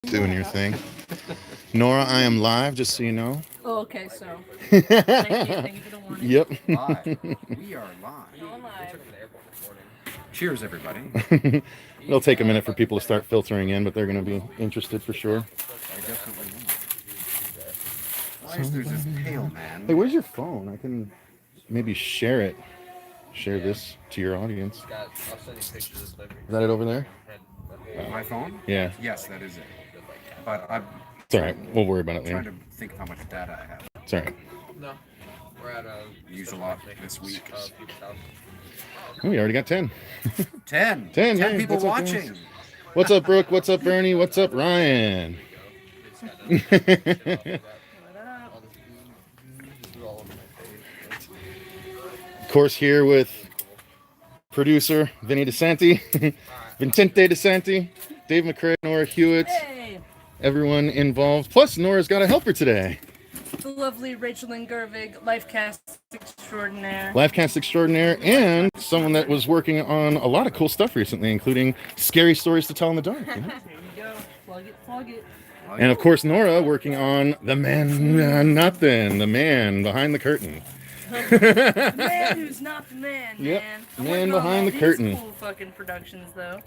Doing your thing. Nora, I am live, just so you know. Oh, okay, so. Thank you for the warning. Yep. Live. We are live. Going live. Cheers, everybody. It'll take a minute for people to start filtering in, but they're going to be interested for sure. I definitely will. Why is there this pale man? Hey, where's your phone? I can maybe share it. Share this to your audience. Is that it over there? My phone? Yeah. Yes, that is it. But I'm It's all right. We'll worry about it trying later. to think of how much data I have. It's all right. No, we're at a. Use a lot this week. Oh, we already got 10. 10. 10, 10 hey, people what's up, guys? watching. What's up, Brooke? What's up, Bernie? What's up, Ryan? Of course, here with producer Vinny DiSanti, Vincente DiSanti, Dave Mcrae, Nora Hewitt, Hey! everyone involved. Plus, Nora's got a helper today. The lovely Rachel Lynn Gervig, Lifecast extraordinaire. Lifecast extraordinaire, and someone that was working on a lot of cool stuff recently, including scary stories to tell in the dark. You know? There you go. Plug it, plug it. And of course, Nora working on the man, nothing, the man behind the curtain. The man who's not the man, Yep, man. man working on behind all the these curtain. Cool fucking productions, though.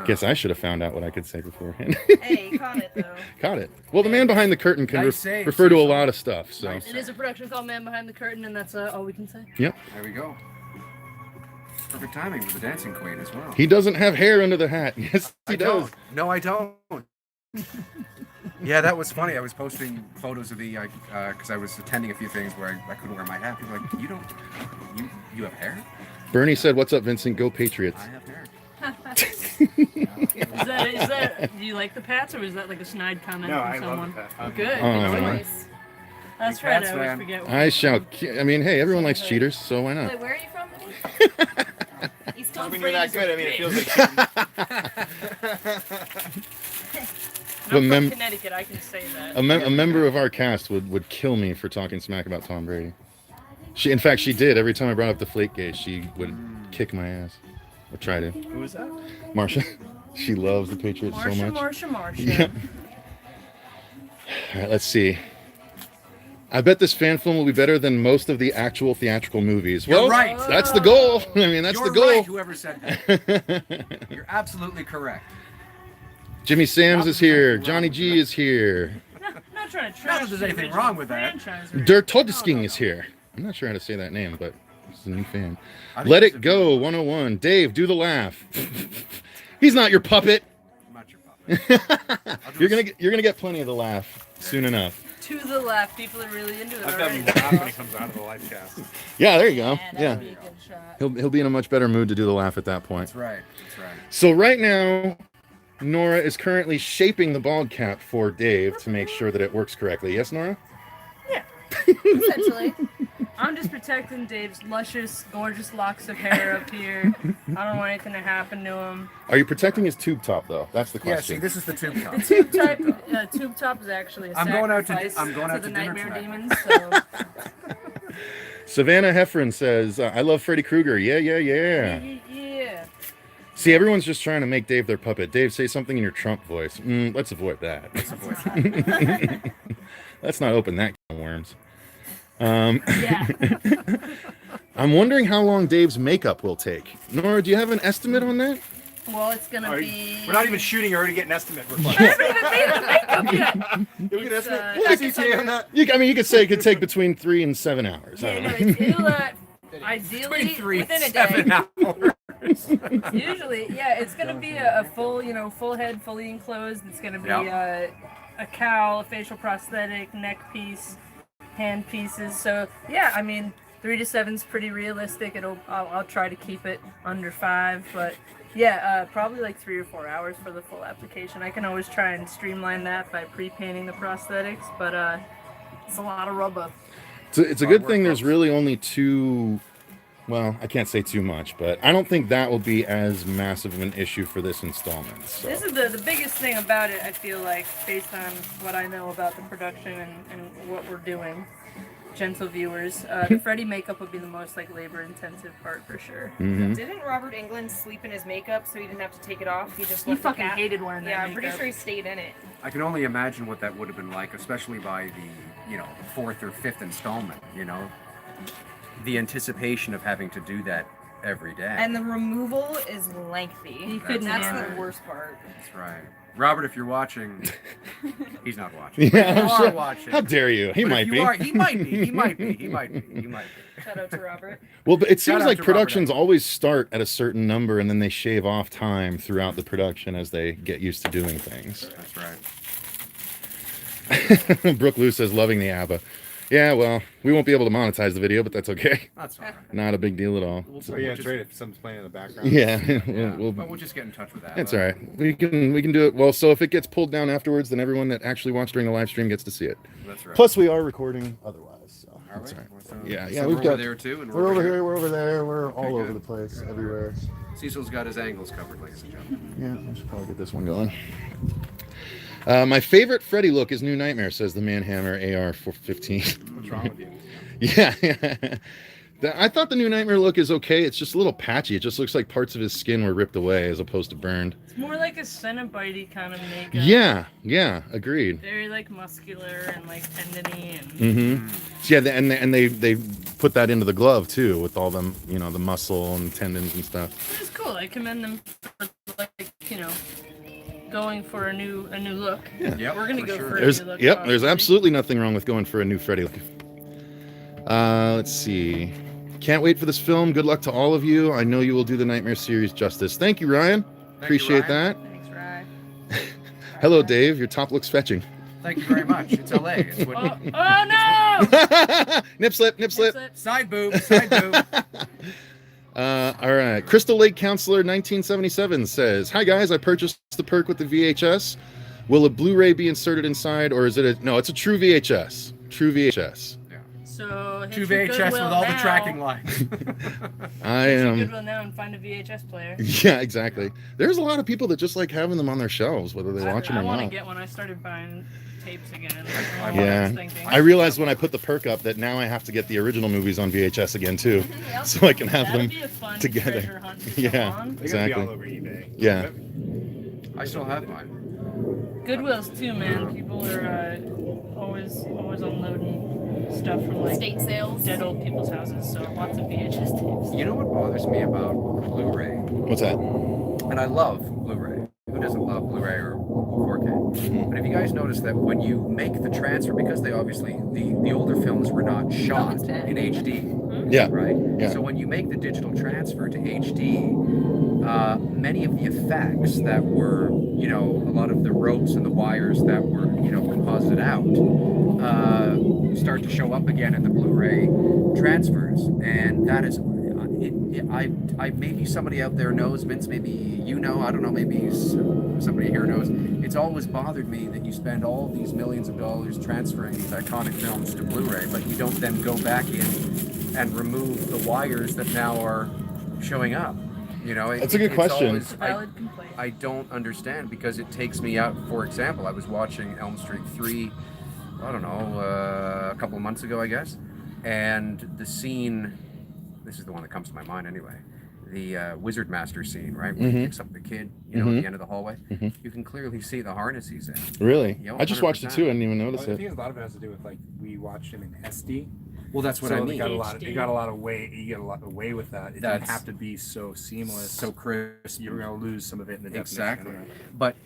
Guess I should have found out what I could say beforehand. Hey, you caught it, though. Caught it. Well, the man behind the curtain can Nice save, refer to a Cecil. lot of stuff. So, Nice. It is a production called Man Behind the Curtain, and that's all we can say. yep. There we go. Perfect timing with the dancing queen as well. He doesn't have hair under the hat. Yes, he I does. don't. No, I don't. Yeah, that was funny. I was posting photos of the because I was attending a few things where I couldn't wear my hat. People were like, you don't, you have hair? Bernie said, "What's up, Vincent? Go Patriots." I have hair. Is that, do you like the Pats, or is that like a snide comment No, from I someone? love the Pats. Good, Oh. good choice. That's Big right, Pats I always fan. forget. what I you- shall. I mean, hey, everyone likes cheaters, so why not? Wait, where are you from, Vinny? East Coast When you're that Braves good, are I mean, it big. feels like The I'm mem- from Connecticut, I can say that. A member of our cast would kill me for talking smack about Tom Brady. In fact, she did. Every time I brought up the Deflategate, she would kick my ass. Or try to. Who was that? Marsha, she loves the Patriots so much. Marsha. Yeah. All right, let's see. I bet this fan film will be better than most of the actual theatrical movies. You're Well, right. that's the goal. I mean, that's You're the goal. right, whoever said that. You're absolutely correct. Jimmy Sams is here. Johnny G is here. Not trying to trash Not that there's the anything original wrong with that. franchise or Der anything. Todesking is here. I'm not sure how to say that name, but this is a new fan. I think Let it's It a- Go 101. Dave, do the laugh. He's not your puppet. I'm not your puppet. You're gonna get plenty of the laugh soon enough. To the left, people are really into it I've got already. him laugh when he comes out of the live cast. Yeah, there you go. that'd Yeah, be a good shot. he'll be in a much better mood to do the laugh at that point. That's right. That's right. So right now, Nora is currently shaping the bald cap for Dave to make sure that it works correctly. Yes, Nora? Yeah, essentially. I'm just protecting Dave's luscious, gorgeous locks of hair up here. I don't want anything to happen to him. Are you protecting his tube top though? That's the Yeah, see, question. this is the tube top. Tube top is actually a I'm going out to- sacrifice I'm going out the to dinner nightmare tonight. demons. So Savannah Heffron says, "I love Freddy Krueger." Yeah. yeah. See, everyone's just trying to make Dave their puppet. Dave, say something in your Trump voice. Let's avoid that. Let's not open that can of worms. Yeah. I'm wondering how long Dave's makeup will take. Nora, do you have an estimate on that? Well, it's gonna Are be. you- We're not even shooting, you're already getting an estimate. We're I fine. haven't even made the makeup yet. Did we get an It's, estimate? it's What's ETA on that? You could say it could take between 3 and 7 hours. I Yeah, don't no, know. it'll ideally Between 3 within a and day. 7 hours. Usually, yeah, it's gonna be a full, full head, fully enclosed. It's gonna be a cowl, a facial prosthetic, neck piece, hand pieces. So yeah, I mean, 3 to 7 is pretty realistic. I'll try to keep it under 5, but yeah, probably like 3 or 4 hours for the full application. I can always try and streamline that by pre-painting the prosthetics, but it's a lot of rubber. It's a good thing there's really only 2. Well, I can't say too much, but I don't think that will be as massive of an issue for this installment. So. This is the biggest thing about it, I feel like, based on what I know about the production and what we're doing. gentle viewers. The Freddy makeup would be the most like labor-intensive part for sure. Mhm. Didn't Robert Englund sleep in his makeup so he didn't have to take it off? He just He left the fucking cap? hated wearing that Yeah, I'm pretty makeup. sure he stayed in it. I can only imagine what that would have been like, especially by the, you know, 4th or 5th installment, you know? The anticipation of having to do that every day. And the removal is lengthy. He couldn't That's handle the it. worst part. That's right. Robert, if you're watching, he's not watching. Yeah, If I'm you are sure. watching. How dare you? He but might if be. you are, he might be. He might be. He might be. He might be. Shout out to Robert. Well, but it Shout seems out like to Robert productions Englund. always start at a certain number and then they shave off time throughout the production as they get used to doing things. That's right. Brooke Lou says, loving the ABBA. Yeah, well, we won't be able to monetize the video, but that's okay. That's all right. Not a big deal at all. Oh yeah, that's right. If someone's playing in the background. Yeah, Yeah, we'll, but we'll just get in touch with that. it's all right. We can do it. Well, so if it gets pulled down afterwards, then everyone that actually watched during the live stream gets to see it. That's right. Plus, we are recording otherwise. So Are that's we? all right. So Yeah, we're we've over got. there too, and We're over here. We're over there. We're all Okay, over good. the place, everywhere. Cecil's got his angles covered, ladies and gentlemen. Yeah, I should probably get this one going. My favorite Freddy look is New Nightmare, says the Manhammer AR-415. What's wrong with you? Yeah. I thought the New Nightmare look is okay. It's just a little patchy. It just looks like parts of his skin were ripped away as opposed to burned. It's more like a Cenobite kind of makeup. Yeah, agreed. Very like muscular and like tendony and. Mm-hmm. Yeah, and they put that into the glove too, with all them, you know, the muscle and tendons and stuff. It's cool. I commend them for like, you know, going for a new look. Yeah. Yep, We're gonna for go sure. for a There's new look. there's possibly. absolutely nothing wrong with going for a new Freddy look. Let's see. Can't wait for this film. Good luck to all of you. I know you will do the Nightmare series justice. Thank you, Ryan. Appreciate Ryan. Thanks, Rye. that. Hello, Dave. Your top looks fetching. Thank you very much. It's LA. It's what, Oh no! Nip slip, nip slip. Side boob, side boob. All right. Crystal Lake Counselor 1977 says, "Hi guys, I purchased the perk with the VHS. Will a Blu-ray be inserted inside, or is it no? It's a true VHS. True VHS. So hit Two your VHS with Goodwill all the now. tracking lines. I Hit your am. Goodwill now and find a VHS player. Yeah, exactly. There's a lot of people that just like having them on their shelves, whether they watch them I or want to not. get one. I started buying tapes again. I Yeah, I realized when I put the perk up that now I have to get the original movies on VHS again too, so I can have That'd them be a fun together. treasure hunt to Yeah. go on. They're gonna be all Exactly. over eBay. Yeah. I still have mine. Goodwills too, man. People are always unloading stuff from like State sales. dead old people's houses. So lots of VHS tapes. You know what bothers me about Blu-ray? What's that? And I love Blu-ray. Who doesn't love Blu-ray or 4K? But have you guys noticed that when you make the transfer, because they obviously, the older films were not shot in HD, Yeah. right? Yeah. So when you make the digital transfer to HD, many of the effects that were, you know, a lot of the ropes and the wires that were, you know, composited out, start to show up again in the Blu-ray transfers. And that is, I maybe somebody out there knows, Vince, maybe you know, I don't know, maybe somebody here knows. It's always bothered me that you spend all these millions of dollars transferring these iconic films to Blu-ray, but you don't then go back in and remove the wires that now are showing up. You know, That's a good question. always- Valid complaint. I don't understand, because it takes me out. For example, I was watching Elm Street 3, I don't know, a couple of months ago, I guess, and the scene, this is the one that comes to my mind anyway, the Wizard Master scene, right, where he picks up the kid, you know, at the end of the hallway. You can clearly see the harness he's in. Really? Yeah, I just watched it 100%. too. I didn't even I notice think it. a lot of it has to do with like we watched him in SD. Well, that's what so I they mean. got a lot. HD. They got a lot of way. You get a lot of way with that. It didn't That's- have to be so seamless. So crisp. you're gonna lose some of it in the definition. Exactly. But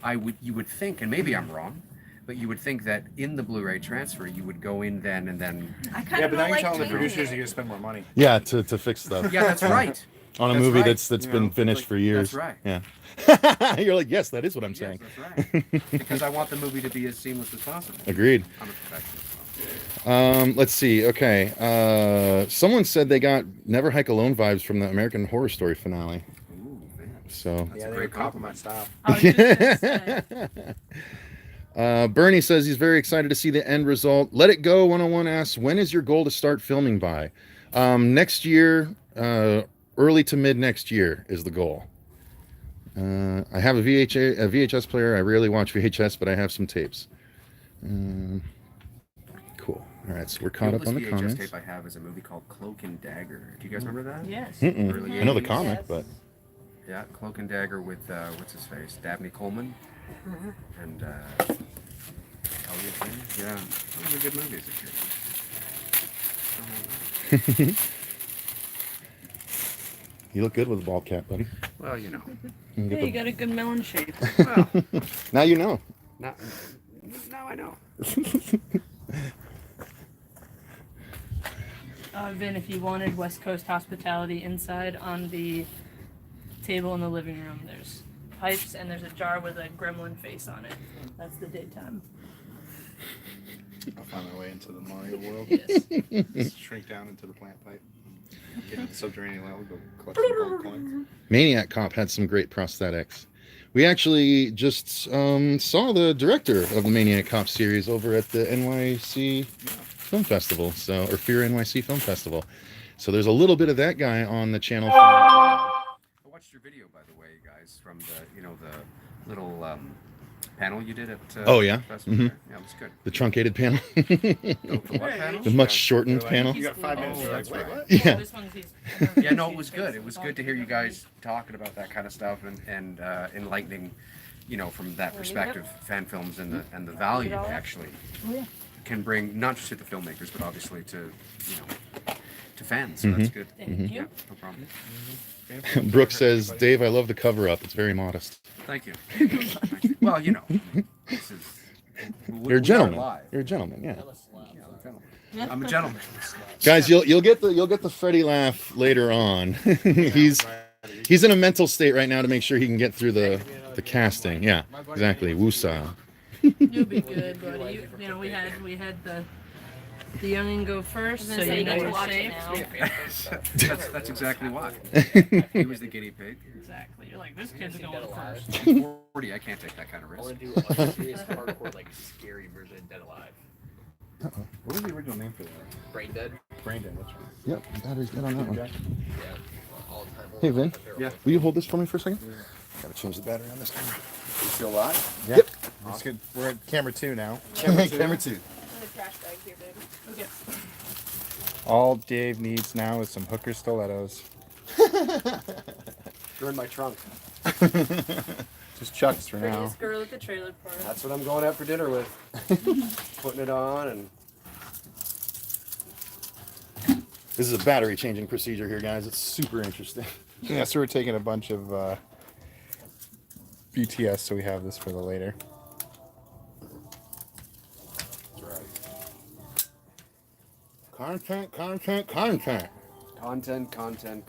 you would think, and maybe I'm wrong, but you would think that in the Blu-ray transfer, you would go in then and then. I kind Yeah, of but now you're like telling the doing producers it. you're gonna spend more money. Yeah, to fix stuff Yeah, that's right. on a That's movie right. that's You been know, finished like, for years. That's right. Yeah. You're like, yes, that is what I'm Yes, saying. that's right. Because I want the movie to be as seamless as possible. Agreed. I'm a perfectionist. Let's see. Okay. Someone said they got Never Hike Alone vibes from the American Horror Story finale. Ooh, man. So. That's Yeah, a they were great copying my compliment. style. I was just gonna say. Bernie says he's very excited to see the end result. Let It Go 101 asks, when is your goal to start filming by? Next year, early to mid next year is the goal. I have a VHS player. I rarely watch VHS, but I have some tapes. Cool. All right, so we're caught up on the VHS comments. tape I have is a movie called Cloak and Dagger. Do you guys remember that? Yes. Mm-mm. Early I know the 80s. comic, Yes. but Yeah, Cloak and Dagger with what's his face, Dabney Coleman, and Elliot Payne. Yeah, those are good movies. you look good with a ball cap, buddy. Well, you know. You Yeah, get you got a good melon shape. Well, now you know. now I know. Vin, if you wanted West Coast hospitality inside on the table in the living room, there's pipes and there's a jar with a gremlin face on it. That's the daytime. I'll find my way into the Mario world. Yes. Just shrink down into the plant pipe. Get to the subterranean level, go collect some gold coins. Maniac Cop had some great prosthetics. We actually just saw the director of the Maniac Cop series over at the NYC Film Festival, or Fear NYC Film Festival. So there's a little bit of that guy on the channel. I watched your video, by the way, guys, from the the little panel you did at. Oh, yeah? Festival Mhm. there. Yeah, it was good. The truncated panel. The what panel? The much shortened They're panel. You got 5 minutes. Oh, They're like, that's wait, right. what? Yeah. This one's easy. Yeah, no, it was good. It was good to hear you guys talking about that kind of stuff and enlightening, from that perspective, fan films and the value actually can bring not just to the filmmakers but obviously to to fans. So that's good. Thank Yeah, you. no problem. Brooke says, Dave, I love the cover up. It's very modest. Thank you. Well, this is. You're a gentleman. Live. You're a gentleman, yeah. Yeah, I'm a gentleman. I'm a gentleman. Guys, you'll get the Freddie laugh later on. he's in a mental state right now to make sure he can get through the casting. Yeah, exactly. Woosah. You'll be good, buddy. We had the youngin go first, so you know we're safe. That's exactly why. He was the guinea pig. Exactly. You're like, this kid's going first. I'm 40. I can't take that kind of I risk. want to do a serious hardcore, like scary version of Dead Alive. What was the original name for that? Brain Dead. Brain Dead, that's right. Yep, battery's good on that one. Yeah. All the time. Hey, Vin. Yeah. Will you hold this for me for a second? Gotta change the battery on this camera. You still alive? Yeah. Yep. That's good. We're at camera 2 now. Camera 2. In the trash bag here, baby. Okay. All Dave needs now is some hooker stilettos. They're in my trunk. Just chucks for now. Prettiest girl at the trailer park. That's what I'm going out for dinner with. Putting it on and This is a battery changing procedure here, guys. It's super interesting. Yeah, so we're taking a bunch of BTS, so we have this for the later. that's right. Content. Content.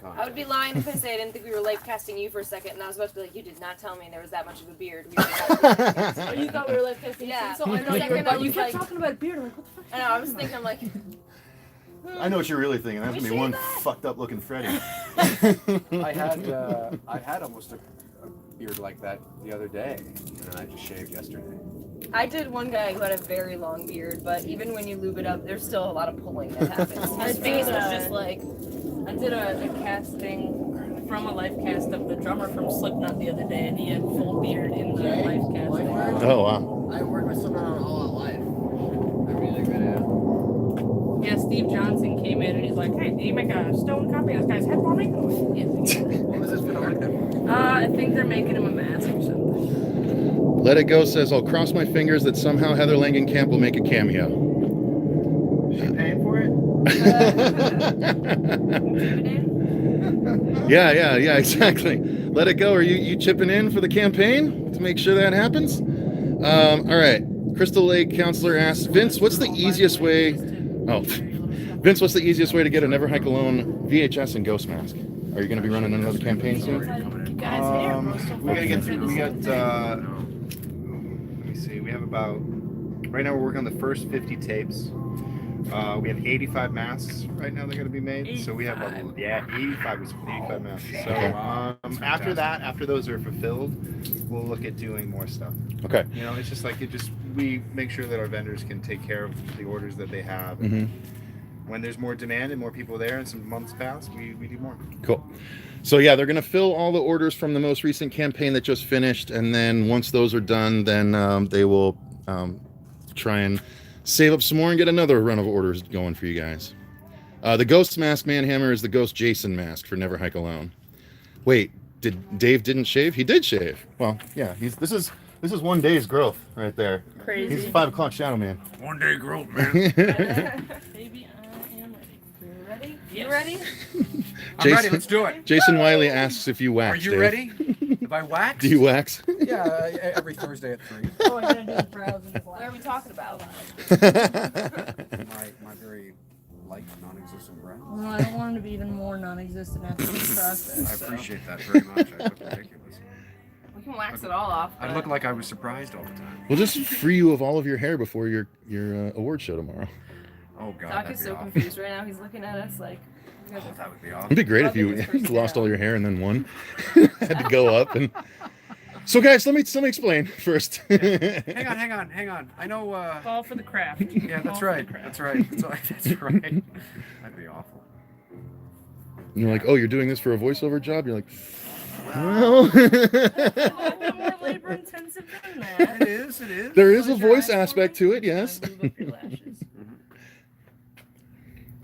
I would be lying if I say I didn't think we were life casting you for a second, and I was about to be like, you did not tell me there was that much of a beard. We were Oh, you thought we were life casting? Yeah. So I know Second, I you was kept like- talking about beard. I'm like, what the fuck? I know. I was thinking, I'm like, I know what you're really thinking. That's We gonna be say one that? fucked up looking Freddy. I had almost a beard like that the other day, and then I just shaved yesterday. I did one guy who had a very long beard, but even when you lube it up, there's still a lot of pulling that happens. His face was just like, I did a casting from a life cast of the drummer from Slipknot the other day, and he had full beard in the life casting. Oh wow. I worked with someone on All Out Life. I really good at. Yeah, Steve Johnson came in and he's like, "Hey, do you make a stone copy of this guy's head for me?" I'm like, "Yeah." What was this gonna work then? I think they're making him a mask or something. Let It Go says, I'll cross my fingers that somehow Heather Langenkamp will make a cameo. Is she paying for it? Yeah, exactly. Let It Go. Are you chipping in for the campaign to make sure that happens? All right. Crystal Lake Counselor asks, Vince, what's the easiest way? Oh, Vince, what's the easiest way to get a Never Hike Alone VHS and Ghost Mask? Are you going to be running another campaign soon? We gotta get through. We got. Let me see. We have about. Right now, we're working on the first 50 tapes. We have 85 masks right now that are going to be made. So we have 85 masks. So after that, after those are fulfilled, we'll look at doing more stuff. Okay. You know, it's just like we make sure that our vendors can take care of the orders that they have. Mm-hmm. When there's more demand and more people there and some months pass, we do more. Cool. So yeah, they're going to fill all the orders from the most recent campaign that just finished, and then once those are done, then they will try and save up some more and get another run of orders going for you guys. The Ghost Mask Manhammer is the Ghost Jason mask for Never Hike Alone. Wait, Dave didn't shave? He did shave. Well, yeah, this is 1 day's growth right there. Crazy. He's a 5 o'clock shadow man. 1 day growth, man. Baby, I am ready. You ready? Yes. You ready? I'm ready. Let's do it. Jason Wiley asks if you Are wax. you Dave. ready? Have I waxed? Do you wax? Yeah, every Thursday at 3. Oh, I'm gonna do the brows and What are we talking about? My very light, non-existent brow. Well, I don't want him to be even more non-existent after this process. I so. appreciate that very much. I look ridiculous. We can wax it all off. I look like I was surprised all the time. We'll just free you of all of your hair before your award show tomorrow. Oh God, Doc that'd is be so awful. confused right now. He's looking at us like. You guys are That would be awful. It'd be great if you lost all your hair and then won. Had to go up and. So guys, let me explain first. Hang on. I know. Fall for the craft. Yeah, Fall that's for right. the craft. That's right. That's right. That'd be awful. You're like, oh, you're doing this for a voiceover job? You're like, well, A little bit more labor intensive than that. It is. It is. there is a Close your voice eyes for aspect me. to it, yes. And move up your lashes.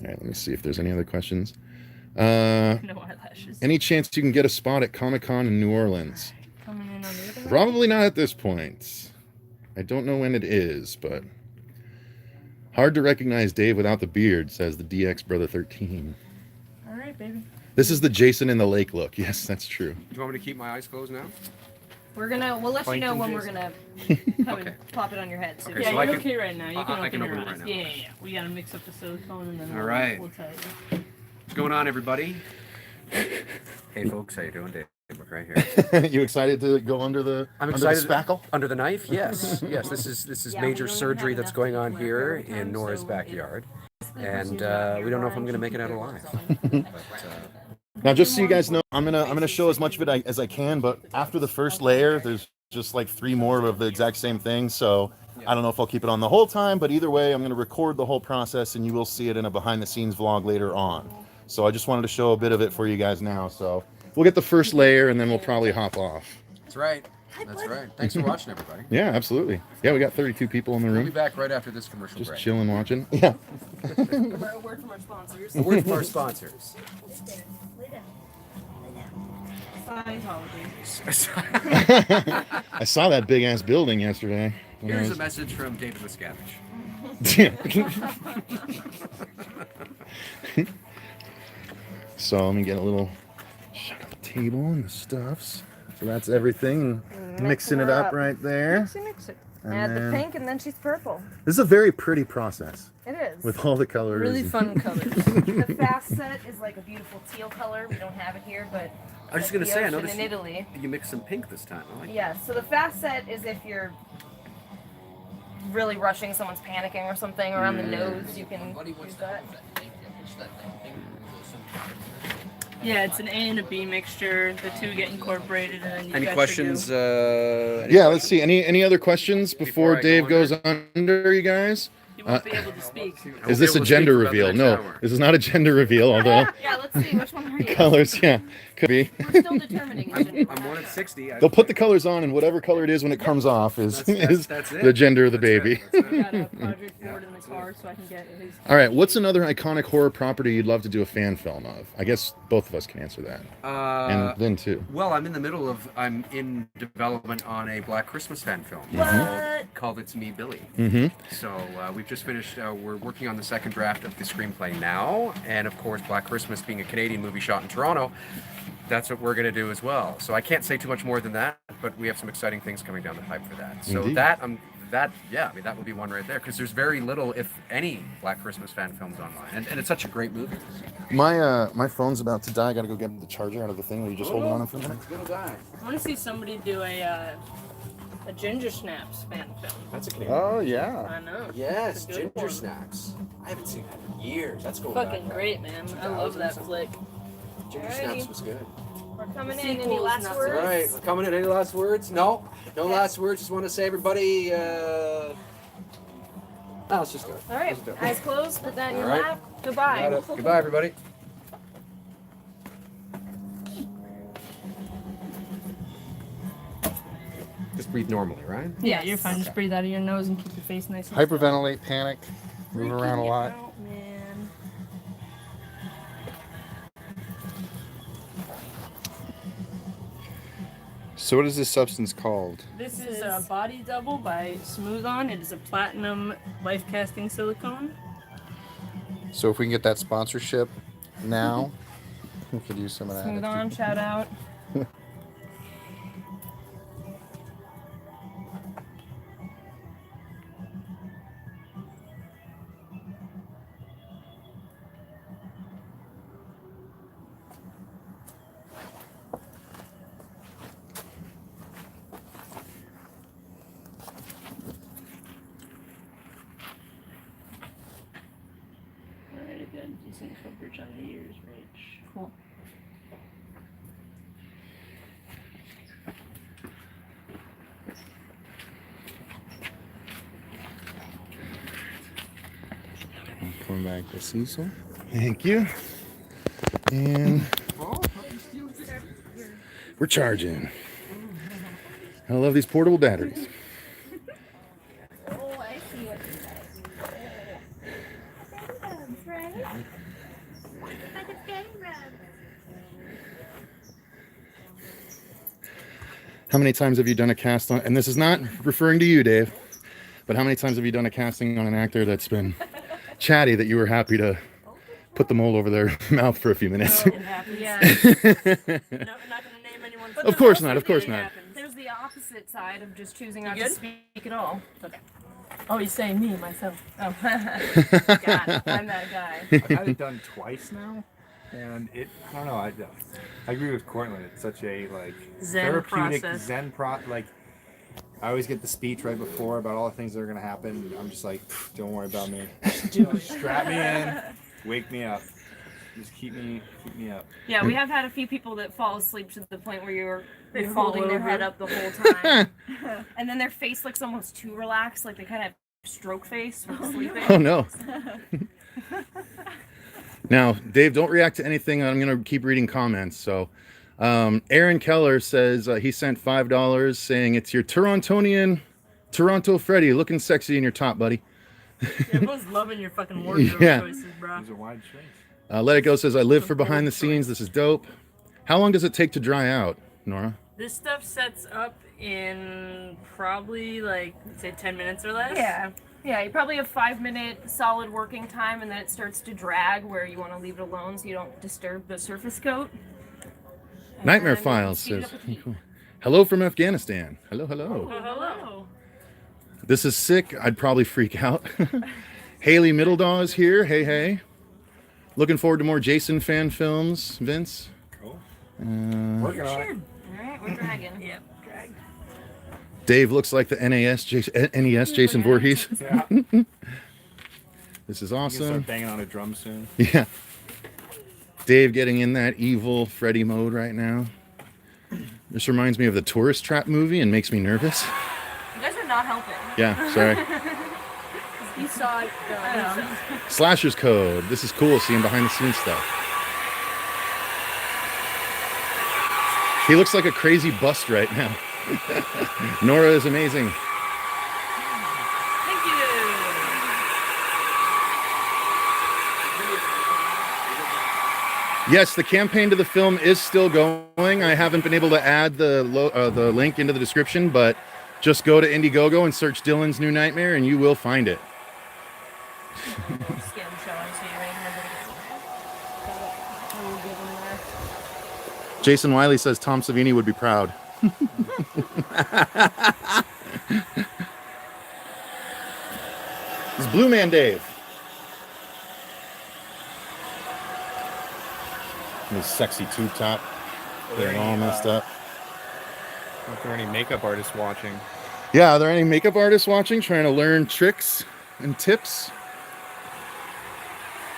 All right, let me see if there's any other questions. No eyelashes. Any chance you can get a spot at Comic-Con in New Orleans? Coming in on the other Probably not at this point. I don't know when it is, but hard to recognize Dave without the beard, says the DX Brother 13. All right, baby. This is the Jason in the Lake look. Yes, that's true. Do you want me to keep my eyes closed now? We'll let you know when we're gonna come Okay. and pop it on your head. So Okay, Yeah, so I you're can- okay right now. You can I open can your open it eyes. right now. Yeah. We gotta mix up the silicone and then All right. we'll tell you. What's going on, everybody? Hey, folks, how you doing? Dave Mcrae here. You excited to go under the I'm under excited. the spackle? Under the knife? Yes. Yes. This is Yeah, we major don't surgery have that's enough going to on wear here every in time, Nora's so backyard, basically and pushes out we don't know if your I'm going to line, make it out keep alive. your But, Now, just so you guys know, I'm gonna show as much of it as I can, but after the first layer, there's just like 3 more of the exact same thing. So I don't know if I'll keep it on the whole time, but either way, I'm gonna record the whole process, and you will see it in a behind-the-scenes vlog later on. So I just wanted to show a bit of it for you guys now. So we'll get the first layer, and then we'll probably hop off. that's right. That's right. Thanks for watching, everybody. Yeah, absolutely. Yeah, we got 32 people in the We'll be room, back right after this commercial just break. chilling, watching. Yeah. A word from our sponsors. A word from our sponsors. Scientology. I saw that big ass building yesterday. when I Here's a was- message from David Miscavige. So let me get a little shut up table and the stuffs. So that's everything. Mixing it up right there. Mix it. And Add the then- pink and then she's purple. This is a very pretty process It is. with all the colors. Really fun colors. The fast set is like a beautiful teal color. We don't have it here, but I was just at going to the say, I ocean noticed in Italy. you mixed some pink this time. I like Yeah, so the fast set is if you're really rushing, someone's panicking or something around the nose, you can use that. Yeah, it's an A and a B mixture. The two get incorporated, and then you Any got your questions? goo. Yeah, let's see. Any other questions before I go Dave on goes under, you guys? You won't be able to speak. I Is won't this be a able to gender speak for about the reveal? next No, hour. this is not a gender reveal, although Yeah, let's see. Which one are you? colors, yeah, could be. We're still determining. I'm 1 at 60. They'll put the colors on, and whatever color it is when it comes off is That's it. the gender of the That's it. baby. That's it. Got a Project Ford in the car, so I can get his. All right, what's another iconic horror property you'd love to do a fan film of? I guess both of us can answer that, and Vin too. Well, I'm in development on a Black Christmas fan film called It's Me, Billy. Mm-hmm. So we've just finished, we're working on the second draft of the screenplay now. And of course, Black Christmas being a Canadian movie shot in Toronto, that's what we're going to do as well. So I can't say too much more than that, but we have some exciting things coming down the pipe for that. So Indeed. that would be one right there, because there's very little, if any, Black Christmas fan films online. And it's such a great movie. My phone's about to die. I gotta go get the charger out of the thing. Will you just hold on for a minute? It's gonna die. I want to see somebody do a Ginger Snaps fan film. That's a Canadian. Oh yeah. I know. Yes, It's a good Ginger one. Snacks. I haven't seen that in years. That's going Fucking back. great, man. I love that flick. Ginger Alrighty. Snaps was good. We're coming The in. Any sequel is last not so words? All right, we're coming in. Any last words? No last words. Just want to say, everybody. Let's just go. All right. Let's do it. Eyes closed. Put that in your All right. lap. Goodbye. Got it. Goodbye, everybody. Just breathe normally, right? Yeah, you're fine. Just breathe out of your nose and keep your face nice and Hyperventilate, panic, move around a lot. Out, man. So what is this substance called? This is a Body Double by Smooth On. It is a platinum life-casting silicone. So if we can get that sponsorship now, we could use some of that. Smooth On, shout out. Alright, a good decent coverage on the ears, Rich. Cool. Coming back to Cecil. Thank you. And we're charging. I love these portable batteries. Oh, I see what you guys do. Right? Like a belly rub. How many times have you done a cast on, and this is not referring to you, Dave, but how many times have you done a casting on an actor that's been chatty that you were happy to put the mold over their mouth for a few minutes? Oh, it happens. Yeah. No, I'm not going to name anyone. Of course not, of course not. Happens. There's the opposite side of just choosing not You to good? speak at all. Okay. Oh, you're saying me, myself. Oh, God, I'm that guy. I've had it done twice now, and I don't know. I agree with Cortland. It's such a like Zen therapeutic process. like. I always get the speech right before about all the things that are gonna happen. I'm just like, don't worry about me. Strap me in, wake me up. Just keep me up. Yeah, we have had a few people that fall asleep to the point where you're They they're fall holding their over. head up the whole time, and then their face looks almost too relaxed, like they kind of have stroke face from sleeping. Oh no. Now, Dave, don't react to anything. I'm going to keep reading comments. So, Aaron Keller says he sent $5 saying it's your Torontonian Toronto Freddie looking sexy in your top, buddy. Everyone's loving your fucking wardrobe Yeah. choices, bro. These are wide shapes. Let It Go says I live for behind the scenes. This is dope. How long does it take to dry out, Nora? This stuff sets up in probably like say 10 minutes or less. Yeah, you probably have 5-minute solid working time, and then it starts to drag where you want to leave it alone so you don't disturb the surface coat. Nightmare And Files speed it says up with heat. hello from Afghanistan. Hello, hello. Oh, hello. This is sick. I'd probably freak out. Haley Middledaw is here. Hey, hey. Looking forward to more Jason fan films, Vince. Cool. Uh, Working on it. All right, we're dragging. Yep, drag. Dave looks like the NES Jason Voorhees. Yeah. This is I'm gonna awesome. start banging on a drum soon. Yeah. Dave getting in that evil Freddy mode right now. This reminds me of the Tourist Trap movie and makes me nervous. You guys are not helping. Yeah, sorry. He saw it. Slasher's Code. This is cool seeing behind the scenes stuff. He looks like a crazy bust right now. Nora is amazing. Thank you. Yes, the campaign to the film is still going. I haven't been able to add the link into the description, but just go to Indiegogo and search Dylan's New Nightmare and you will find it. Skin showing, so you ain't never gonna get there. Jason Wiley says Tom Savini would be proud. It's Blue Man Dave. His sexy tube top. They're all messed up. If there are any makeup artists watching, Yeah, are there any makeup artists watching trying to learn tricks and tips?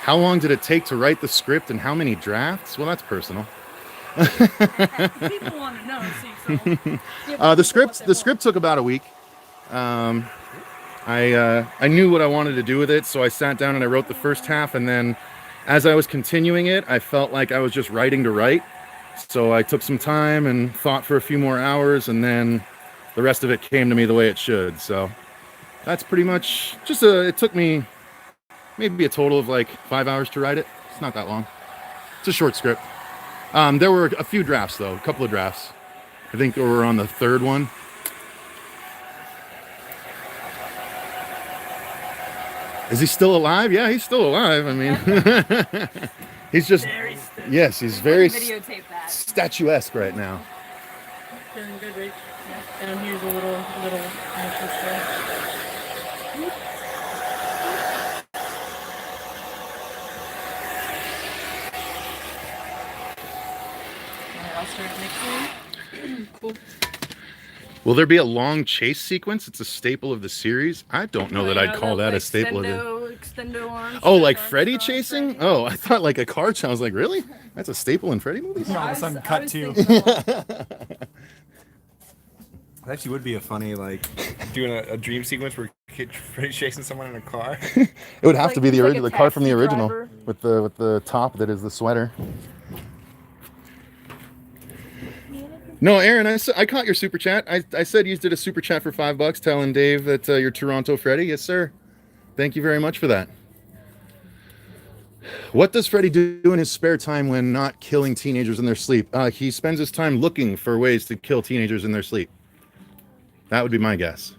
How long did it take to write the script and how many drafts? Well, that's personal. People want to know, Cecil. The script took about a week. I knew what I wanted to do with it, so I sat down and I wrote the first half, and then as I was continuing it, I felt like I was just writing to write. So I took some time and thought for a few more hours, and then the rest of it came to me the way it should. So that's pretty much just it took me maybe a total of like 5 hours to write it. It's not that long. It's a short script. There were a few drafts though, a couple of drafts. I think we're on the third one. Is he still alive? Yeah, he's still alive. I mean, he's just, yes, he's very Videotape that. statuesque right now. Feeling good, Rach? Yeah. And here's a little necklace there. Alright, I'll start mixing. Cool. Will there be a long chase sequence? It's a staple of the series. I don't know that I'd call that a staple of it. Extendo arms. Oh, like Freddy chasing? Oh, I thought like a car chase. I was like, really? That's a staple in Freddy movies? No, it's on cut too. It Actually would be a funny, like, Doing a dream sequence where Freddy's chasing someone in a car. It would have to be the Like original, a the car from the taxi original, driver. with the top that is the sweater. No, Aaron, I caught your super chat. I said you did a super chat for $5 telling Dave that you're Toronto Freddy. Yes, sir. Thank you very much for that. What does Freddy do in his spare time when not killing teenagers in their sleep? He spends his time looking for ways to kill teenagers in their sleep. That would be my guess.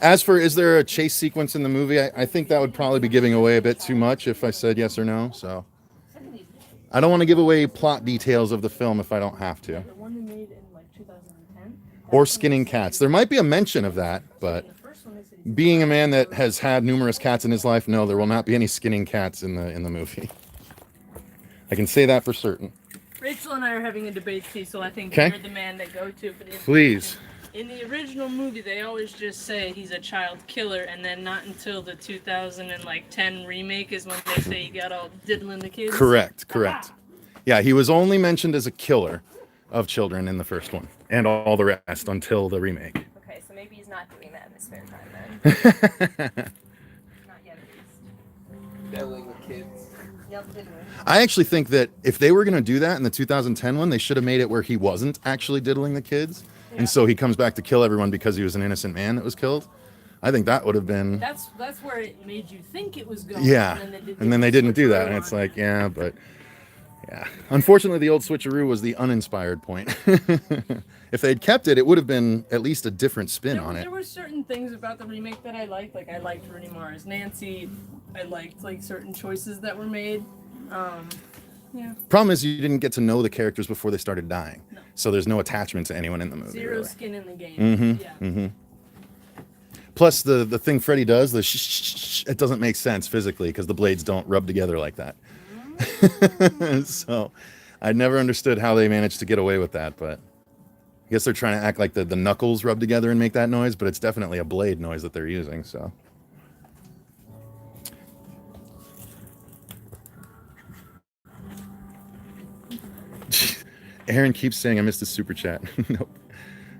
As for, is there a chase sequence in the movie? I think that would probably be giving away a bit too much if I said yes or no. So I don't want to give away plot details of the film if I don't have to. The one they made in like 2010. Or skinning cats. There might be a mention of that, but being a man that has had numerous cats in his life, no, there will not be any skinning cats in the movie. I can say that for certain. Rachel and I are having a debate, Cecil. I think Okay. you're the man to go to for the Please. In the original movie, they always just say he's a child killer, and then not until the 2010 remake is when they say he got all diddling the kids. Correct. Yeah, he was only mentioned as a killer of children in the first one, and all the rest until the remake. Okay, so maybe he's not doing that in his spare time then. Not yet, at least. Diddling with kids. Yep, didn't we? I actually think that if they were going to do that in the 2010 one, they should have made it where he wasn't actually diddling the kids. Yeah. And so he comes back to kill everyone because he was an innocent man that was killed. I think that would have been... That's where it made you think it was going. Yeah, and then they didn't do that. And switcheroo it's on like, it. yeah, but... Yeah. Unfortunately, the old switcheroo was the uninspired point. If they'd kept it, it would have been at least a different spin on it. There were certain things about the remake that I liked. Like, I liked Rooney Mara's Nancy. I liked, like, certain choices that were made. Yeah. Problem is, you didn't get to know the characters before they started dying. No. So there's no attachment to anyone in the movie. Zero really. skin in the game. Mhm, Yeah. mhm. Plus, the thing Freddy does, the shh, it doesn't make sense physically because the blades don't rub together like that. So I never understood how they managed to get away with that, but I guess they're trying to act like the knuckles rub together and make that noise, but it's definitely a blade noise that they're using, so. Aaron keeps saying I missed his super chat. Nope.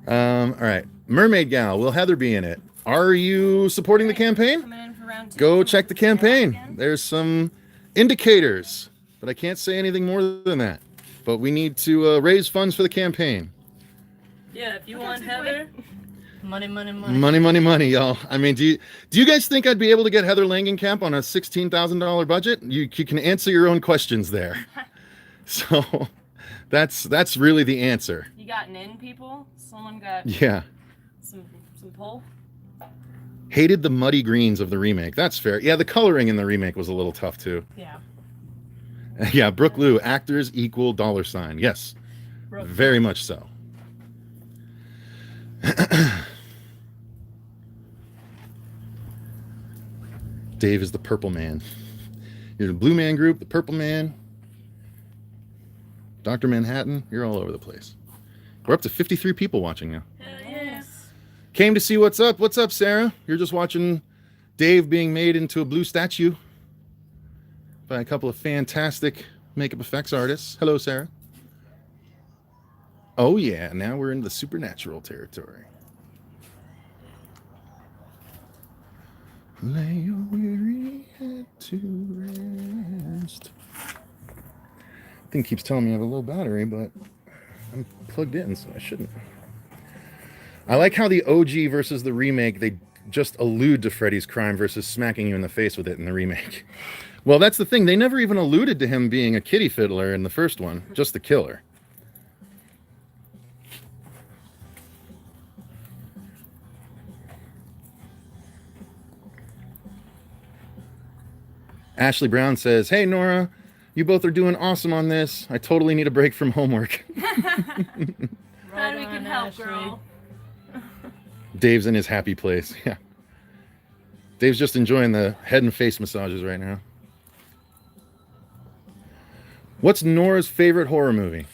All right. Mermaid Gal, will Heather be in it? Are you supporting the campaign? Coming in for round 2. Go check the campaign. Again. There's some indicators, but I can't say anything more than that. But we need to raise funds for the campaign. Yeah, if you want Heather, money. Money, y'all. I mean, do you guys think I'd be able to get Heather Langenkamp on a $16,000 budget? You can answer your own questions there. So that's really the answer. You got an in, people? Someone got Yeah. some pull? Hated the muddy greens of the remake. That's fair. Yeah, the coloring in the remake was a little tough too. Yeah. Yeah, Brooke Lou, actors equal $. Yes, Brooke. very much so. Dave is the purple man. You're the blue man group, the purple man, Dr. Manhattan. You're all over the place. We're up to 53 people watching now. Hell yes. Came to see what's up. What's up, Sarah? You're just watching Dave being made into a blue statue by a couple of fantastic makeup effects artists. Hello, Sarah. Oh, yeah. Now we're in the supernatural territory. Lay your weary head to rest. Thing keeps telling me I have a low battery, but I'm plugged in, so I shouldn't. I like how the OG versus the remake, they just allude to Freddy's crime versus smacking you in the face with it in the remake. Well, that's the thing. They never even alluded to him being a kitty fiddler in the first one, just the killer. Ashley Brown says, "Hey, Nora, you both are doing awesome on this. I totally need a break from homework." Glad we can help, girl. Dave's in his happy place. Yeah. Dave's just enjoying the head and face massages right now. What's Nora's favorite horror movie?